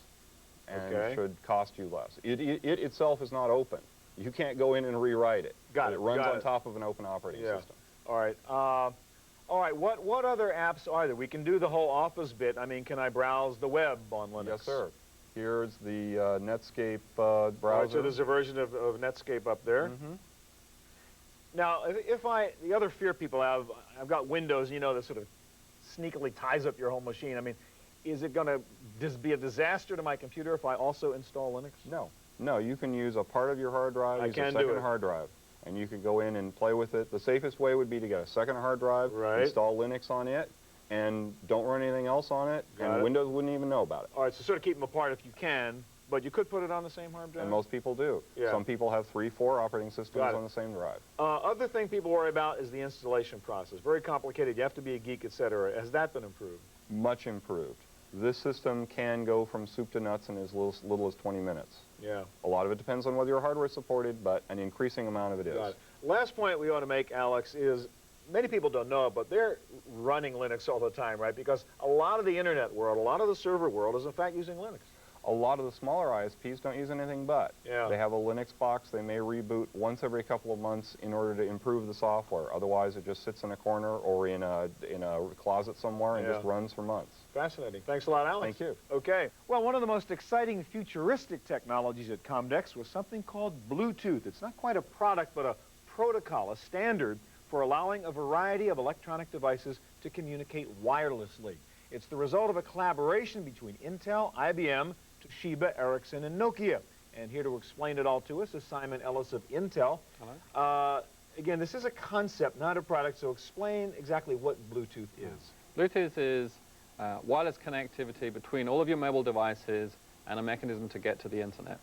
and should cost you less. It itself is not open. You can't go in and rewrite it. Got it. It runs on top of an open operating system. All right. All right. What other apps are there? We can do the whole Office bit. I mean, can I browse the web on Linux? Yes, sir. Here's the Netscape browser. Right, so there's a version of Netscape up there. Now, the other fear people have, I've got Windows, you know, that sort of sneakily ties up your whole machine. I mean, is it going to be a disaster to my computer if I also install Linux? No. No, you can use a part of your hard drive, use a second hard drive, and you can go in and play with it. The safest way would be to get a second hard drive, install Linux on it, and don't run anything else on it, and Windows wouldn't even know about it. All right, so sort of keep them apart if you can, but you could put it on the same hard drive? And most people do. Some people have 3, 4 operating systems on the same drive. Other thing people worry about is the installation process. Very complicated. You have to be a geek, etc. Has that been improved? Much improved. This system can go from soup to nuts in as little as 20 minutes. Yeah. A lot of it depends on whether your hardware is supported, but an increasing amount of it is. Last point we ought to make, Alex, is many people don't know it, but they're running Linux all the time, right? Because a lot of the internet world, a lot of the server world is in fact using Linux. A lot of the smaller ISPs don't use anything but. They have a Linux box. They may reboot once every couple of months in order to improve the software. Otherwise, it just sits in a corner or in a closet somewhere and just runs for months. Fascinating. Thanks a lot, Alex. Thank you. Okay. Well, one of the most exciting futuristic technologies at Comdex was something called Bluetooth. It's not quite a product, but a protocol, a standard for allowing a variety of electronic devices to communicate wirelessly. It's the result of a collaboration between Intel, IBM, Toshiba, Ericsson, and Nokia. And here to explain it all to us is Simon Ellis of Intel. Hello. Again, this is a concept, not a product, so explain exactly what Bluetooth is. Bluetooth is wireless connectivity between all of your mobile devices and a mechanism to get to the internet.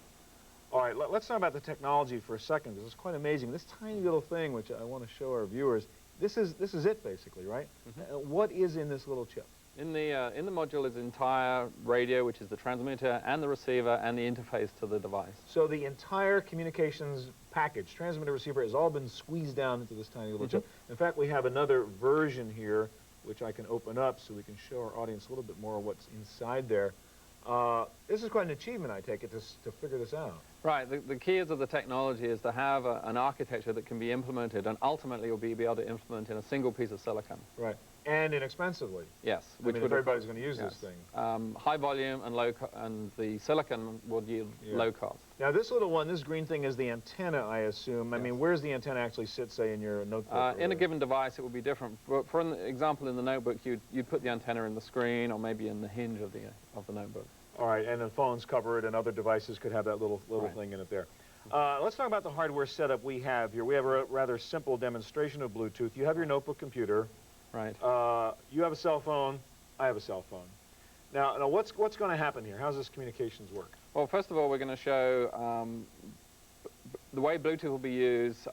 All right, let's talk about the technology for a second. This is quite amazing. This tiny little thing, which I want to show our viewers, this is it basically, right? What is in this little chip? In the module is the entire radio, which is the transmitter and the receiver and the interface to the device. So the entire communications package, transmitter, receiver, has all been squeezed down into this tiny little chip. In fact, we have another version here, which I can open up so we can show our audience a little bit more of what's inside there. This is quite an achievement, I take it, to figure this out. Right. The keys of the technology is to have an architecture that can be implemented, and ultimately you'll be able to implement in a single piece of silicon. Right. And inexpensively. Yes. Which everybody's going to use this thing. High volume and the silicon would yield low cost. Now this little one, this green thing is the antenna, I assume. I mean, where's the antenna actually sit, say, in your notebook? In a given device, it would be different. For an example, in the notebook, you'd put the antenna in the screen or maybe in the hinge of the notebook. All right, and then phones cover it, and other devices could have that little thing in it there. Let's talk about the hardware setup we have here. We have a rather simple demonstration of Bluetooth. You have your notebook computer. Right. You have a cell phone. I have a cell phone. Now what's going to happen here? How does this communications work? Well, first of all, we're going to show the way Bluetooth will be used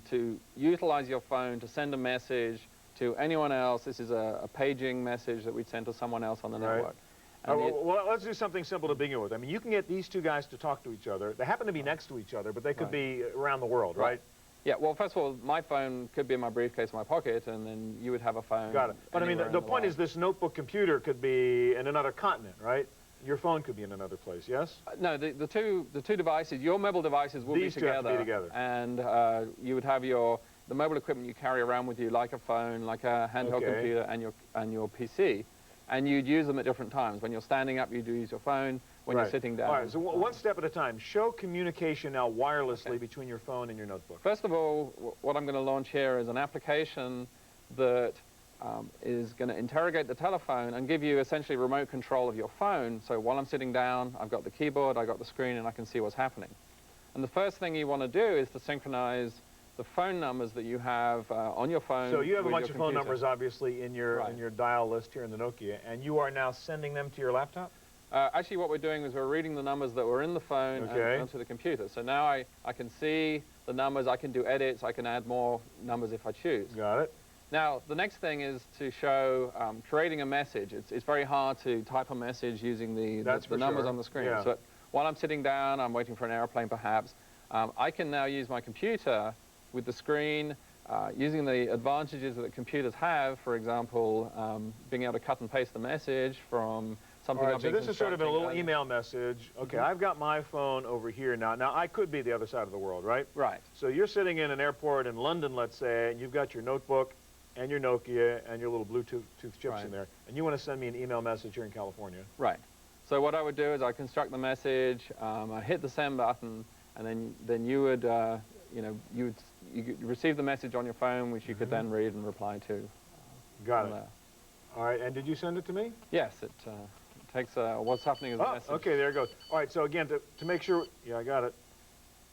to utilize your phone to send a message to anyone else. This is a paging message that we'd send to someone else on the network. Well, let's do something simple to begin with. I mean, you can get these two guys to talk to each other. They happen to be next to each other, but they could be around the world, right? Yeah, well, first of all, my phone could be in my briefcase in my pocket, and then you would have a phone. Got it. But I mean, the point is this notebook computer could be in another continent, right? Your phone could be in another place, yes? No, the two devices, your mobile devices will These be two have together. to be together. And you would have the mobile equipment you carry around with you, like a phone, like a handheld computer, and your PC. And you'd use them at different times. When you're standing up, you'd use your phone. When you're sitting down. All right, so one step at a time. Show communication now wirelessly between your phone and your notebook. First of all, what I'm going to launch here is an application that is going to interrogate the telephone and give you essentially remote control of your phone. So while I'm sitting down, I've got the keyboard, I've got the screen, and I can see what's happening. And the first thing you want to do is to synchronize the phone numbers that you have on your phone. So you have a with bunch your of phone computer. numbers, obviously, in your dial list here in the Nokia, and you are now sending them to your laptop? Actually, what we're doing is we're reading the numbers that were in the phone and onto the computer. So now I can see the numbers, I can do edits, I can add more numbers if I choose. Got it. Now, the next thing is to show creating a message. It's very hard to type a message using the numbers on the screen. Yeah. So while I'm sitting down, I'm waiting for an airplane perhaps, I can now use my computer with the screen, using the advantages that computers have, for example, being able to cut and paste the message from something All right, I've so been this is sort of a little constructing. email message. Okay, I've got my phone over here now. Now, I could be the other side of the world, right? Right. So you're sitting in an airport in London, let's say, and you've got your notebook and your Nokia and your little Bluetooth chips in there, and you want to send me an email message here in California. Right. So what I would do is I construct the message, I hit the send button, and then you would, you could receive the message on your phone, which you could then read and reply to. Got it. All right, and did you send it to me? Yes, it takes what's happening as a message. Okay, there it goes. All right, so again, to make sure, yeah, I got it.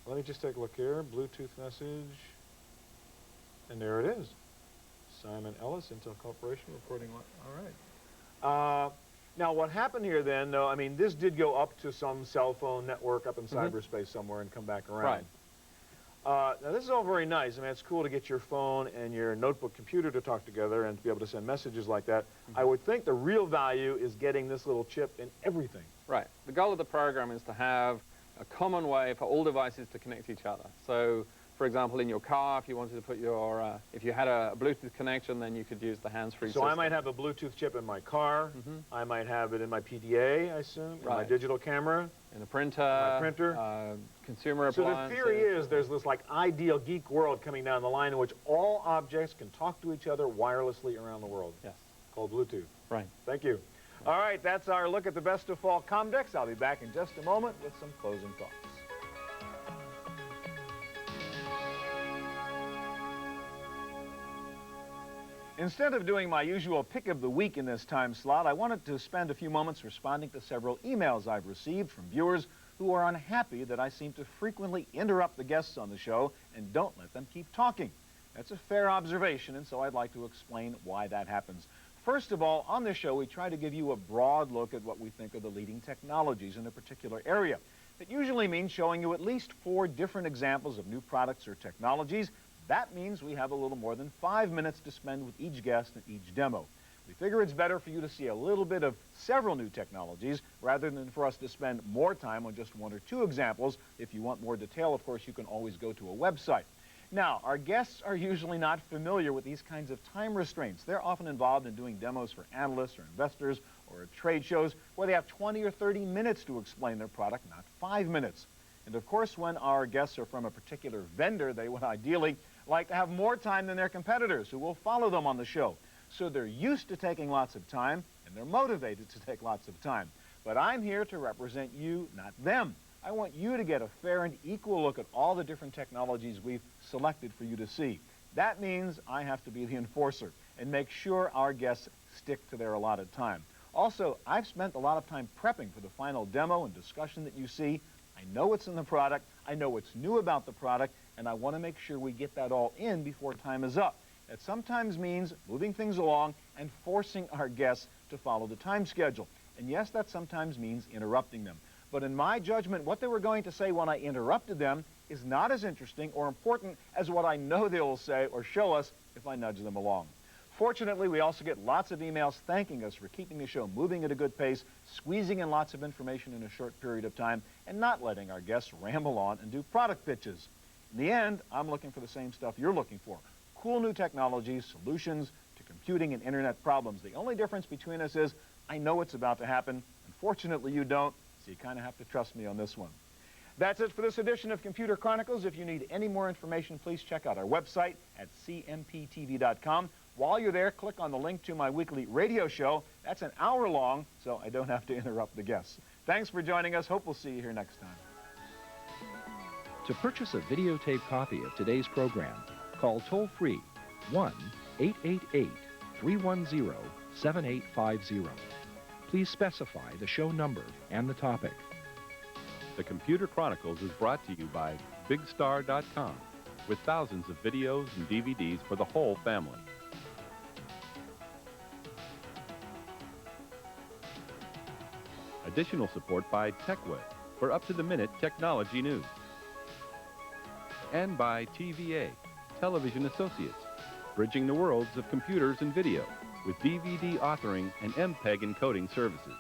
Let me just take a look here. Bluetooth message. And there it is. Simon Ellis, Intel Corporation, reporting. All right. Now, what happened here then, though, I mean, this did go up to some cell phone network up in cyberspace somewhere and come back around. Right. Now, this is all very nice. I mean, it's cool to get your phone and your notebook computer to talk together and to be able to send messages like that. I would think the real value is getting this little chip in everything. Right. The goal of the program is to have a common way for all devices to connect to each other. So, for example, in your car, if you wanted to put your, if you had a Bluetooth connection, then you could use the hands-free system. So I might have a Bluetooth chip in my car. I might have it in my PDA, I assume, in my digital camera. In a printer. My printer. Consumer So appliances. the theory is there's this like ideal geek world coming down the line in which all objects can talk to each other wirelessly around the world. Yes. Called Bluetooth. Right. Thank you. All right, that's our look at the best of fall Comdex. I'll be back in just a moment with some closing thoughts. Instead of doing my usual pick of the week in this time slot, I wanted to spend a few moments responding to several emails I've received from viewers who are unhappy that I seem to frequently interrupt the guests on the show and don't let them keep talking. That's a fair observation, and so I'd like to explain why that happens. First of all, on this show, we try to give you a broad look at what we think are the leading technologies in a particular area. It usually means showing you at least 4 different examples of new products or technologies. That means we have a little more than 5 minutes to spend with each guest and each demo. We figure it's better for you to see a little bit of several new technologies rather than for us to spend more time on just 1 or 2 examples. If you want more detail, of course, you can always go to a website. Now, our guests are usually not familiar with these kinds of time restraints. They're often involved in doing demos for analysts or investors or at trade shows where they have 20 or 30 minutes to explain their product, not 5 minutes. And of course, when our guests are from a particular vendor, they would ideally like to have more time than their competitors who will follow them on the show. So they're used to taking lots of time, and they're motivated to take lots of time. But I'm here to represent you, not them. I want you to get a fair and equal look at all the different technologies we've selected for you to see. That means I have to be the enforcer and make sure our guests stick to their allotted time. Also, I've spent a lot of time prepping for the final demo and discussion that you see. I know what's in the product, I know what's new about the product, and I want to make sure we get that all in before time is up. That sometimes means moving things along and forcing our guests to follow the time schedule. And yes, that sometimes means interrupting them. But in my judgment, what they were going to say when I interrupted them is not as interesting or important as what I know they will say or show us if I nudge them along. Fortunately, we also get lots of emails thanking us for keeping the show moving at a good pace, squeezing in lots of information in a short period of time, and not letting our guests ramble on and do product pitches. In the end, I'm looking for the same stuff you're looking for. Cool new technologies, solutions to computing and internet problems. The only difference between us is I know what's about to happen, and Unfortunately, you don't, so you kind of have to trust me on this one. That's it for this edition of Computer Chronicles. If you need any more information, please check out our website at cmptv.com. While you're there, click on the link to my weekly radio show. That's an hour long, so I don't have to interrupt the guests. Thanks for joining us. Hope we'll see you here next time. To purchase a videotape copy of today's program, call toll-free 1-888-310-7850. Please specify the show number and the topic. The Computer Chronicles is brought to you by BigStar.com, with thousands of videos and DVDs for the whole family. Additional support by TechWeb for up-to-the-minute technology news. And by TVA, Television Associates, bridging the worlds of computers and video with DVD authoring and MPEG encoding services.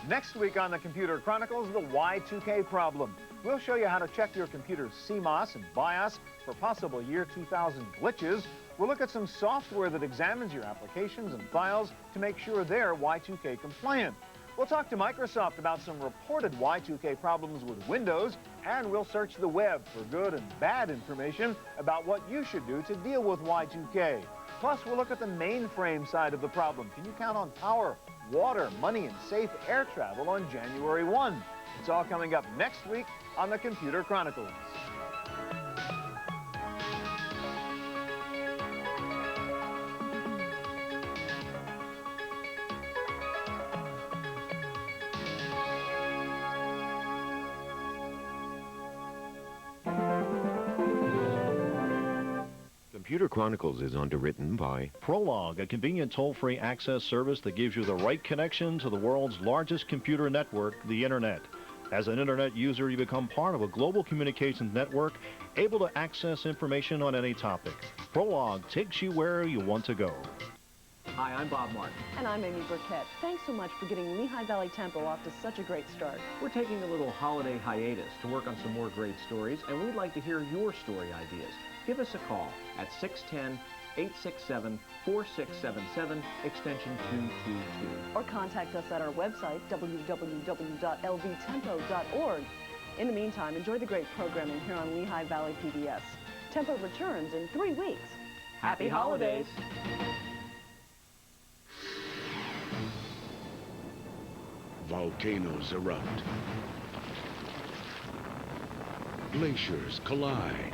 Next week on the Computer Chronicles, the Y2K problem. We'll show you how to check your computer's CMOS and BIOS for possible year 2000 glitches. We'll look at some software that examines your applications and files to make sure they're Y2K compliant. We'll talk to Microsoft about some reported Y2K problems with Windows, and we'll search the web for good and bad information about what you should do to deal with Y2K. Plus, we'll look at the mainframe side of the problem. Can you count on power, water, money, and safe air travel on January 1? It's all coming up next week on the Computer Chronicles. Computer Chronicles is underwritten by Prolog, a convenient toll-free access service that gives you the right connection to the world's largest computer network, the Internet. As an Internet user, you become part of a global communications network, able to access information on any topic. Prolog takes you where you want to go. Hi, I'm Bob Martin. And I'm Amy Burkett. Thanks so much for getting Lehigh Valley Tempo off to such a great start. We're taking a little holiday hiatus to work on some more great stories, and we'd like to hear your story ideas. Give us a call at 610-867-4677, extension 222. Or contact us at our website, www.lvtempo.org. In the meantime, enjoy the great programming here on Lehigh Valley PBS. Tempo returns in 3 weeks. Happy holidays! Volcanoes erupt. Glaciers collide.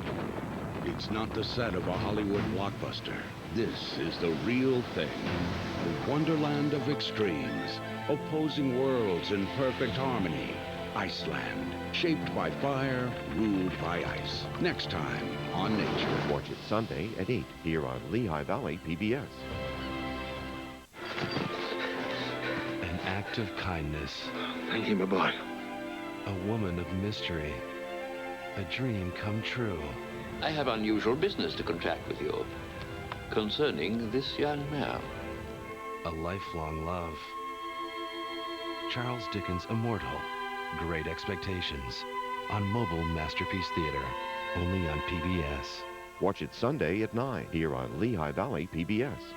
It's not the set of a Hollywood blockbuster. This is the real thing. The wonderland of extremes. Opposing worlds in perfect harmony. Iceland. Shaped by fire, ruled by ice. Next time on Nature. Watch it Sunday at 8 here on Lehigh Valley PBS. An act of kindness. Thank you, my boy. A woman of mystery. A dream come true. I have unusual business to contract with you concerning this young man. A lifelong love. Charles Dickens' Immortal. Great Expectations. On Mobile Masterpiece Theater. Only on PBS. Watch it Sunday at 9 here on Lehigh Valley PBS.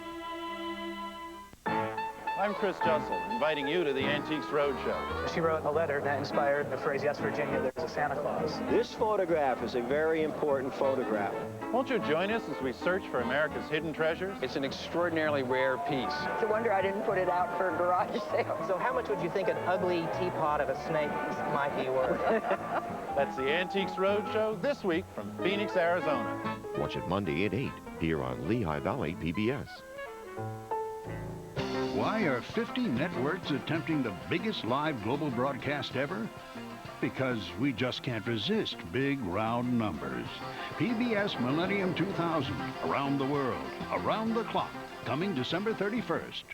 I'm Chris Jussel, inviting you to the Antiques Roadshow. She wrote a letter that inspired the phrase, "Yes, Virginia, there's a Santa Claus." This photograph is a very important photograph. Won't you join us as we search for America's hidden treasures? It's an extraordinarily rare piece. It's a wonder I didn't put it out for a garage sale. So how much would you think an ugly teapot of a snake might be worth? That's the Antiques Roadshow this week from Phoenix, Arizona. Watch it Monday at 8 here on Lehigh Valley PBS. Why are 50 networks attempting the biggest live global broadcast ever? Because we just can't resist big, round numbers. PBS Millennium 2000, around the world, around the clock, coming December 31st.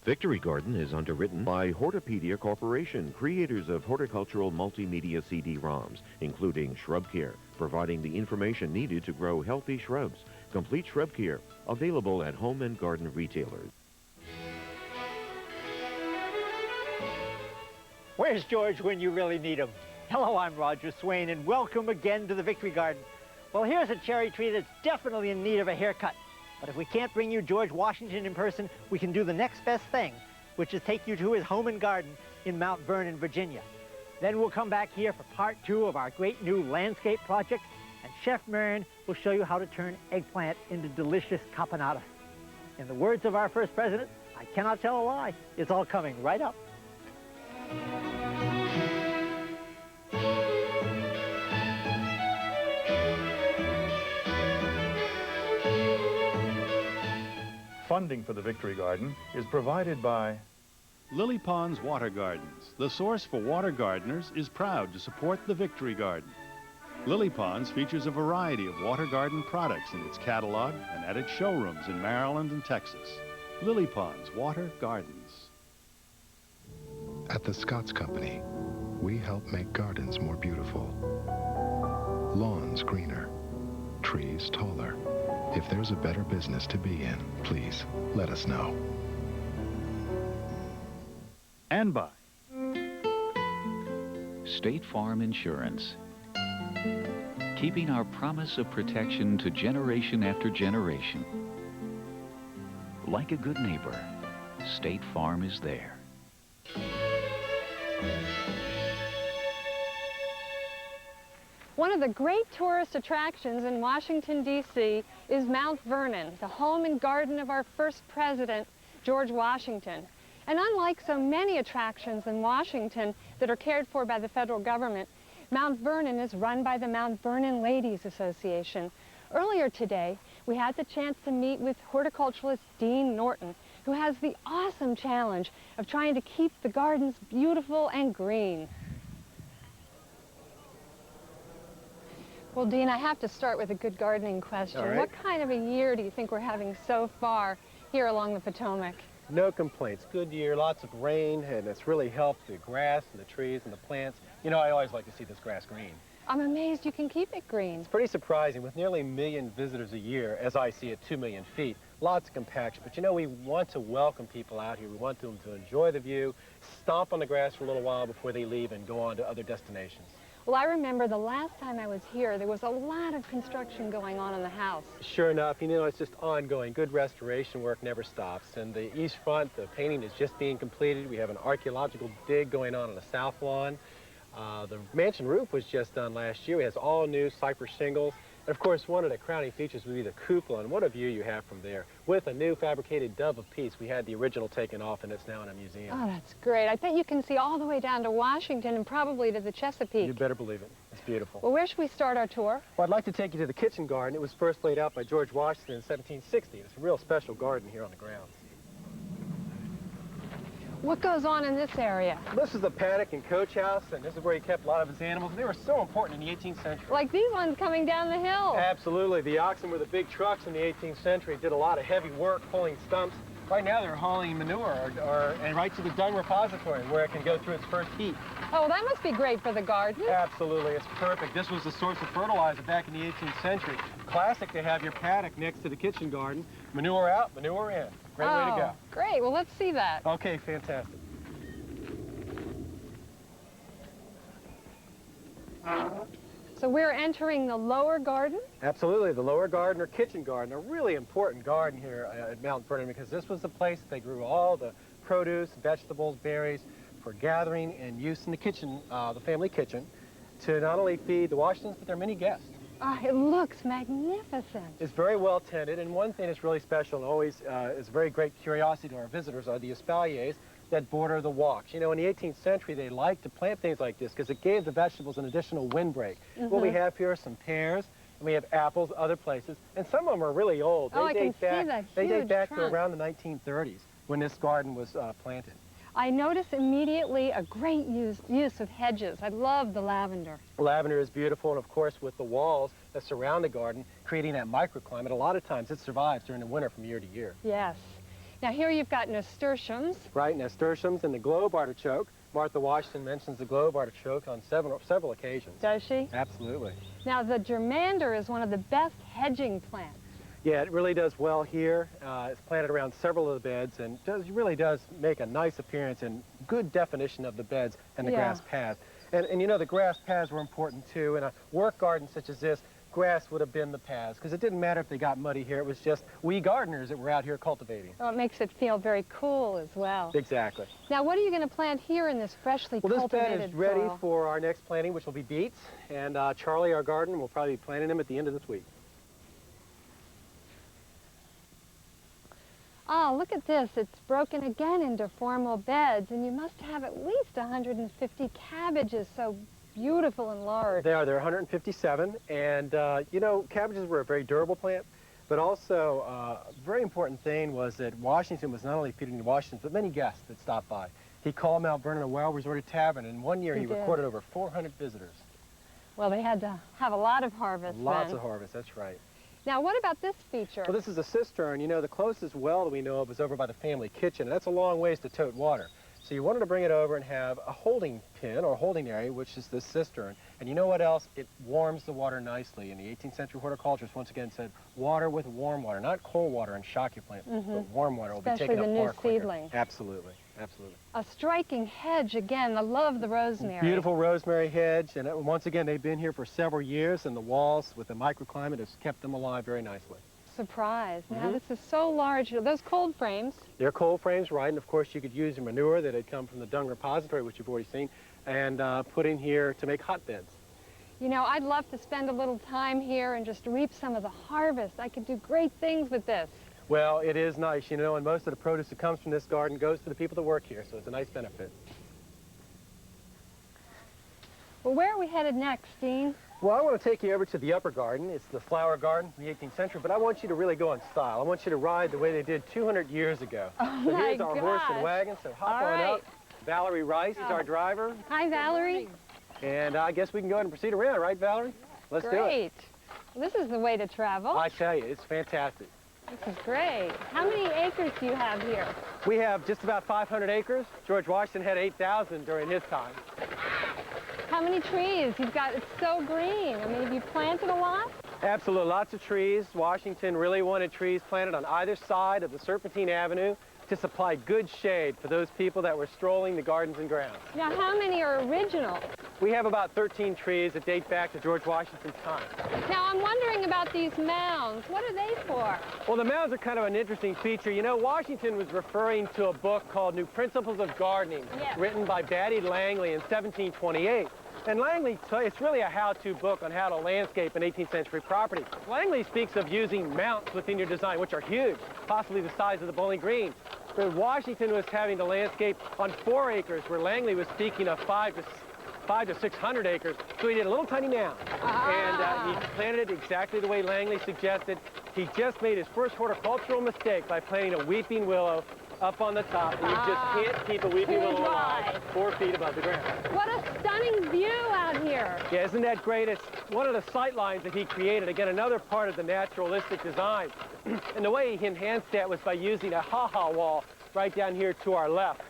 Victory Garden is underwritten by Hortopedia Corporation, creators of horticultural multimedia CD-ROMs, including Shrub Care, providing the information needed to grow healthy shrubs. Complete Shrub Care, available at home and garden retailers. Where's George when you really need him? Hello, I'm Roger Swain, and welcome again to the Victory Garden. Well, here's a cherry tree that's definitely in need of a haircut. But if we can't bring you George Washington in person, we can do the next best thing, which is take you to his home and garden in Mount Vernon, Virginia. Then we'll come back here for part 2 of our great new landscape project, and Chef Marion will show you how to turn eggplant into delicious caponata. In the words of our first president, I cannot tell a lie. It's all coming right up. Funding for the Victory Garden is provided by Lily Pond's Water Gardens, the source for water gardeners, is proud to support the Victory Garden. Lily Ponds features a variety of water garden products in its catalog and at its showrooms in Maryland and Texas. Lily Ponds Water Gardens. At the Scotts Company, we help make gardens more beautiful, lawns greener, trees taller. If there's a better business to be in, please let us know. And by State Farm Insurance. Keeping our promise of protection to generation after generation. Like a good neighbor, State Farm is there. One of the great tourist attractions in Washington, D.C. is Mount Vernon, the home and garden of our first president, George Washington. And unlike so many attractions in Washington that are cared for by the federal government, Mount Vernon is run by the Mount Vernon Ladies Association. Earlier today, we had the chance to meet with horticulturalist Dean Norton, who has the awesome challenge of trying to keep the gardens beautiful and green. Well, Dean, I have to start with a good gardening question. All right. What kind of a year do you think we're having so far here along the Potomac? No complaints. Good year, lots of rain, and it's really helped the grass and the trees and the plants. You know, I always like to see this grass green. I'm amazed you can keep it green. It's pretty surprising. With nearly 1 million visitors a year, as I see it, 2 million feet, lots of compaction. But you know, we want to welcome people out here. We want them to enjoy the view, stomp on the grass for a little while before they leave and go on to other destinations. Well, I remember the last time I was here, there was a lot of construction going on in the house. Sure enough, you know, it's just ongoing. Good restoration work never stops. And the east front, the painting is just being completed. We have an archaeological dig going on the south lawn. The mansion roof was just done last year. It has all new cypress shingles. And of course, one of the crowning features would be the cupola, and what a view you have from there. With a new fabricated dove of peace. We had the original taken off, and it's now in a museum. Oh, that's great. I bet you can see all the way down to Washington and probably to the Chesapeake. You better believe it. It's beautiful. Well, where should we start our tour? Well, I'd like to take you to the kitchen garden. It was first laid out by George Washington in 1760. It's a real special garden here on the grounds. What goes on in this area? This is the paddock and coach house, and this is where he kept a lot of his animals. They were so important in the 18th century. Like these ones coming down the hill. Absolutely. The oxen were the big trucks in the 18th century, did a lot of heavy work pulling stumps. Right now they're hauling manure and right to the dung repository where it can go through its first heat. Oh, that must be great for the garden. Absolutely. It's perfect. This was the source of fertilizer back in the 18th century. Classic to have your paddock next to the kitchen garden. Manure out, manure in. Great way to go. Great. Well, let's see that. Okay, fantastic. So we're entering the lower garden? Absolutely, the lower garden or kitchen garden, a really important garden here at Mount Vernon because this was the place that they grew all the produce, vegetables, berries for gathering and use in the kitchen, the family kitchen, to not only feed the Washingtons, but their many guests. Oh, it looks magnificent. It's very well tended, and one thing that's really special and always is a very great curiosity to our visitors are the espaliers that border the walks. You know, in the 18th century, they liked to plant things like this because it gave the vegetables an additional windbreak. What we have here are some pears, and we have apples other places, and some of them are really old. I can see that They date huge back trunk. to around the 1930s when this garden was planted. I notice immediately a great use of hedges. I love the lavender. Lavender is beautiful, and of course, with the walls that surround the garden, creating that microclimate, a lot of times it survives during the winter from year to year. Yes. Now here you've got nasturtiums. Right, nasturtiums and the globe artichoke. Martha Washington mentions the globe artichoke on several occasions. Does she? Absolutely. Now the germander is one of the best hedging plants. Yeah, it really does well here. It's planted around several of the beds and really does make a nice appearance and good definition of the beds and the grass paths. And you know, the grass paths were important too. In a work garden such as this, grass would have been the paths, because it didn't matter if they got muddy here. It was just we gardeners that were out here cultivating. Well, it makes it feel very cool as well. Exactly. Now, what are you going to plant here in this freshly Well, this cultivated bed is ready soil? for our next planting, which will be beets. And Charlie, our gardener, will probably be planting them at the end of this week. Oh, look at this. It's broken again into formal beds, and you must have at least 150 cabbages, so beautiful and large. They are. They're 157. And, you know, cabbages were a very durable plant, but also a very important thing was that Washington was not only feeding the Washingtons, but many guests that stopped by. He called Mount Vernon a well-resorted tavern, and one year he recorded over 400 visitors. Well, they had to have a lot of harvest Lots then. of harvest, that's right. Now, what about this feature? Well, this is a cistern. You know, the closest well that we know of is over by the family kitchen, and that's a long ways to tote water. So you wanted to bring it over and have a holding pin or holding area, which is this cistern. And you know what else? It warms the water nicely. In the 18th century horticulturists once again said, water with warm water, not cold water and shock your plant, but warm water will be taken up far quicker. Especially the new seedling. Absolutely, absolutely. A striking hedge again. I love the rosemary. Beautiful rosemary hedge, and once again, they've been here for several years, and the walls with the microclimate has kept them alive very nicely. Surprise. Now, this is so large. Those cold frames. They're cold frames, right, and of course you could use your manure that had come from the dung repository, which you've already seen, and put in here to make hotbeds. You know, I'd love to spend a little time here and just reap some of the harvest. I could do great things with this. Well, it is nice, you know, and most of the produce that comes from this garden goes to the people that work here, so it's a nice benefit. Well, where are we headed next, Dean? Well, I want to take you over to the upper garden. It's the flower garden from the 18th century, but I want you to really go in style. I want you to ride the way they did 200 years ago. Oh, so my here's our horse and wagon, so hop on up. Valerie Rice is our driver. Hi, Valerie. And I guess we can go ahead and proceed around, right, Valerie? Let's do it. Great. Well, this is the way to travel. I tell you, it's fantastic. This is great. How many acres do you have here? We have just about 500 acres. George Washington had 8,000 during his time. How many trees? You've got, it's so green. I mean, have you planted a lot? Absolutely, lots of trees. Washington really wanted trees planted on either side of the Serpentine Avenue to supply good shade for those people that were strolling the gardens and grounds. Now, how many are original? We have about 13 trees that date back to George Washington's time. Now, I'm wondering about these mounds. What are they for? Well, the mounds are kind of an interesting feature. You know, Washington was referring to a book called New Principles of Gardening, written by Batty Langley in 1728. And Langley, it's really a how-to book on how to landscape an 18th century property. Langley speaks of using mounts within your design, which are huge, possibly the size of the Bowling Green. But Washington was having the landscape on 4 acres, where Langley was speaking of 500 to 600 acres. So he did a little tiny mound. And he planted it exactly the way Langley suggested. He just made his first horticultural mistake by planting a weeping willow up on the top, and you just can't keep a weeping willow alive 4 feet above the ground. What a stunning view out here. Yeah, isn't that great? It's one of the sight lines that he created. Again, another part of the naturalistic design. And the way he enhanced that was by using a ha-ha wall right down here to our left.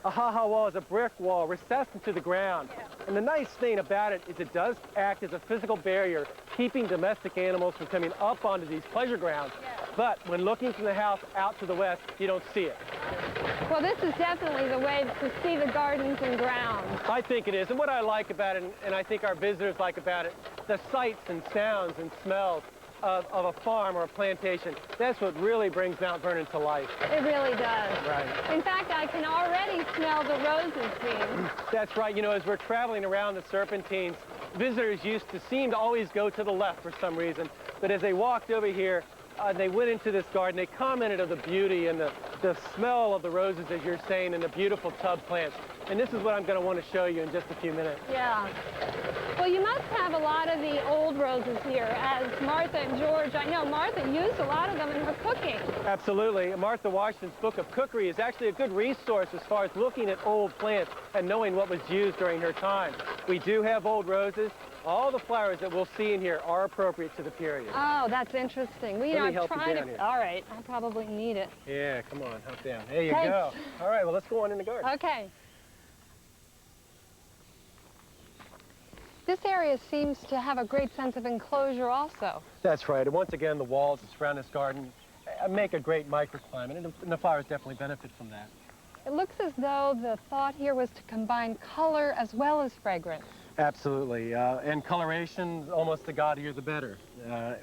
A ha-ha wall is a brick wall recessed into the ground. And the nice thing about it is it does act as a physical barrier, keeping domestic animals from coming up onto these pleasure grounds. But when looking from the house out to the west, you don't see it. Well, this is definitely the way to see the gardens and grounds. I think it is. And what I like about it, and I think our visitors like about it, the sights and sounds and smells of a farm or a plantation. That's what really brings Mount Vernon to life. It really does. Right. In fact, I can already smell the roses, Dean. That's right. You know, as we're traveling around the Serpentines, visitors used to seem to always go to the left for some reason. But as they walked over here, they went into this garden. They commented on the beauty and the smell of the roses, as you're saying, and the beautiful tub plants. And this is what I'm going to want to show you in just a few minutes. Yeah. Well, you must have a lot of the old roses here, as Martha and George, I know Martha used a lot of them in her cooking. Absolutely. Martha Washington's Book of Cookery is actually a good resource as far as looking at old plants and knowing what was used during her time. We do have old roses. All the flowers that we'll see in here are appropriate to the period. Oh, that's interesting. Well, you know, I'm trying to... Here. All right, I probably need it. Yeah, come on, hop down. There you Thanks. go. All right, well, let's go on in the garden. Okay. This area seems to have a great sense of enclosure also. That's right. And once again, the walls that surround this garden make a great microclimate, and the flowers definitely benefit from that. It looks as though the thought here was to combine color as well as fragrance. Absolutely. And coloration, almost the gaudier the better,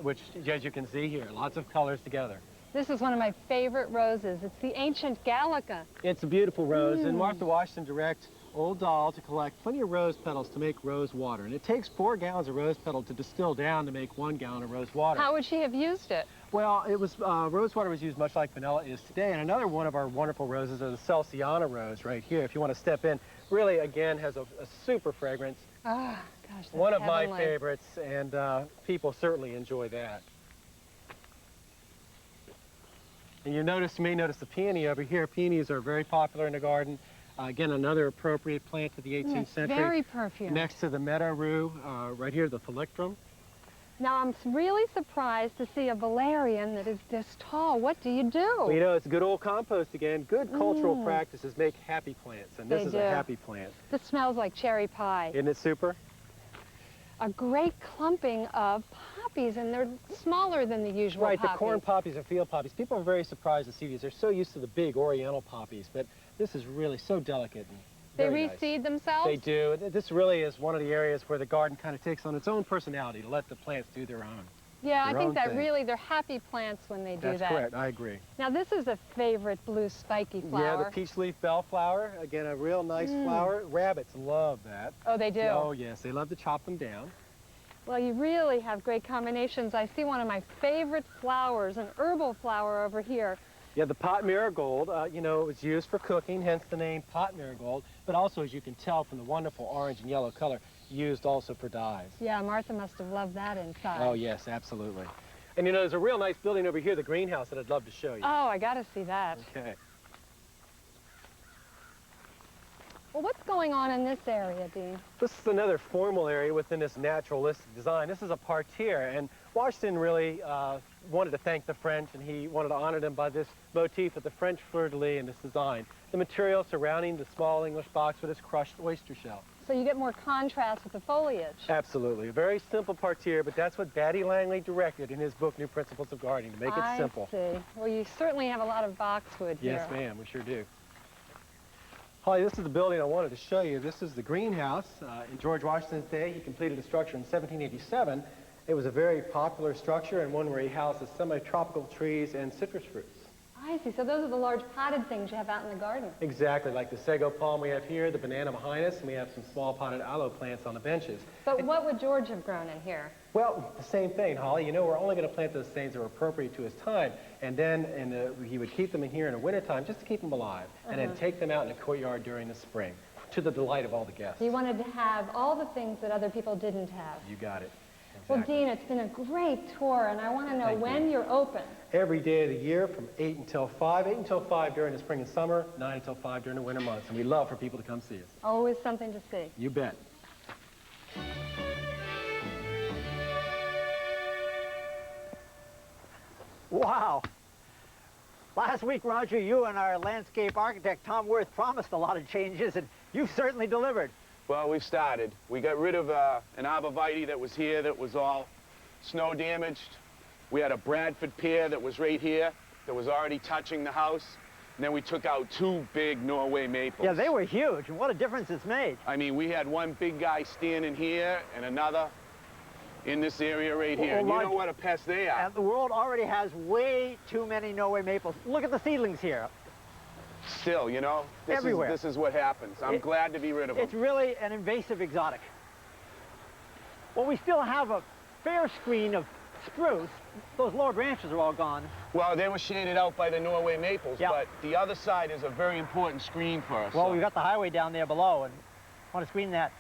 which, as you can see here, lots of colors together. This is one of my favorite roses. It's the ancient Gallica. It's a beautiful rose, and Martha Washington directs Old Doll to collect plenty of rose petals to make rose water. And it takes 4 gallons of rose petal to distill down to make 1 gallon of rose water. How would she have used it? Well, it was rose water was used much like vanilla is today. And another one of our wonderful roses is the Celsiana rose right here. If you want to step in, really, again, has a super fragrance. Ah, gosh, that's one of heavenly. my favorites, and people certainly enjoy that. And you may notice the peony over here. Peonies are very popular in the garden. Again, another appropriate plant to the 18th century. Very perfumed. Next to the meadow rue, right here, the Thalictrum. Now, I'm really surprised to see a valerian that is this tall. What do you do? Well, you know, it's good old compost again. Good cultural practices make happy plants, and this is a happy plant. This smells like cherry pie. Isn't it super? A great clumping of poppies, and they're smaller than the usual Right, poppies. the corn poppies and field poppies. People are very surprised to see these. They're so used to the big oriental poppies, but this is really so delicate and They very reseed nice. themselves? They do. This really is one of the areas where the garden kind of takes on its own personality to let the plants do their own. Yeah, I their think own that thing. really, they're happy plants when they do That's that. correct, I agree. Now, this is a favorite blue spiky flower. Yeah, the peach leaf bellflower. Again, a real nice flower. Rabbits love that. Oh, they do? Oh, yes. They love to chop them down. Well, you really have great combinations. I see one of my favorite flowers, an herbal flower over here. Yeah, the pot marigold, you know, it was used for cooking, hence the name pot marigold, but also, as you can tell from the wonderful orange and yellow color, used also for dyes. Yeah, Martha must have loved that inside. Oh, yes, absolutely. And, you know, there's a real nice building over here, the greenhouse, that I'd love to show you. Oh, I got to see that. Okay. Well, what's going on in this area, Dean? This is another formal area within this naturalistic design. This is a parterre, and Washington really wanted to thank the French, and he wanted to honor them by this motif of the French fleur-de-lis in this design. The material surrounding the small English boxwood is crushed oyster shell. So you get more contrast with the foliage. Absolutely. A very simple parterre, but that's what Batty Langley directed in his book, New Principles of Gardening, to make it simple. I see. Well, you certainly have a lot of boxwood here. Yes, ma'am, we sure do. Holly, this is the building I wanted to show you. This is the greenhouse. In George Washington's day, he completed the structure in 1787. It was a very popular structure and one where he houses semi-tropical trees and citrus fruits. I see. So those are the large potted things you have out in the garden. Exactly, like the sago palm we have here, the banana behind us, and we have some small potted aloe plants on the benches. But what would George have grown in here? Well, the same thing, Holly. You know, we're only going to plant those things that are appropriate to his time, and then he would keep them in here in the wintertime just to keep them alive, and then take them out in the courtyard during the spring, to the delight of all the guests. He wanted to have all the things that other people didn't have. You got it. Well, Exactly. Dean, it's been a great tour, and I want to know when you're open. Every day of the year from 8 until 5. 8 until 5 during the spring and summer, 9 until 5 during the winter months. And we love for people to come see us. Always something to see. You bet. Wow. Last week, Roger, you and our landscape architect, Tom Worth, promised a lot of changes, and you've certainly delivered. Well, we've started. We got rid of an arborvitae that was here that was all snow damaged. We had a Bradford pear that was right here that was already touching the house. And then we took out 2 big Norway maples. Yeah, they were huge, and what a difference it's made. I mean, we had one big guy standing here and another in this area right here. And you know what a pest they are. And the world already has way too many Norway maples. Look at the seedlings here. Still, you know, Everywhere. This is what happens. I'm glad to be rid of them. It's really an invasive exotic. Well, we still have a fair screen of spruce. Those lower branches are all gone. Well, they were shaded out by the Norway maples, but the other side is a very important screen for us. Well, we've got the highway down there below, and want to screen that.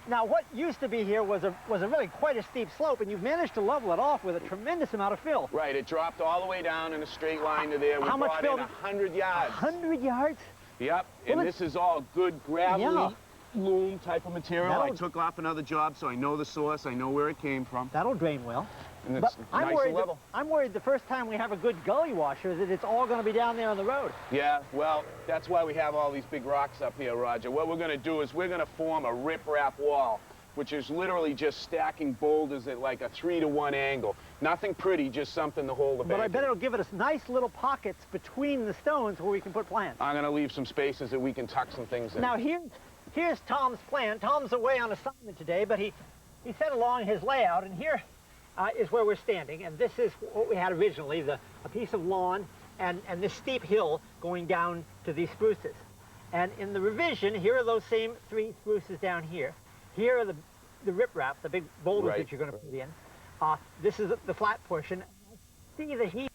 Now, what used to be here was a really quite a steep slope, and you've managed to level it off with a tremendous amount of fill. Right, it dropped all the way down in a straight line to there. How much fill? We brought in 100 yards. 100 yards? Yep, and this is all good gravelly loam type of material. I took off another job, so I know the source, I know where it came from. That'll drain well. And it's I'm nice worried and level. I'm worried the first time we have a good gully washer that it's all going to be down there on the road. Yeah, well, that's why we have all these big rocks up here, Roger. What we're going to do is we're going to form a riprap wall, which is literally just stacking boulders at like a 3-to-1 angle. Nothing pretty, just something to hold the bank. But I bet it'll give us nice little pockets between the stones where we can put plants. I'm going to leave some spaces that we can tuck some things in. Now here, here's Tom's plan. Tom's away on assignment today, but he sent along his layout, and here is where we're standing. And this is what we had originally, a piece of lawn and this steep hill going down to these spruces. And in the revision, here are those same 3 spruces down here. Here are the riprap, the big boulders that you're going to put in. This is the flat portion. See the heat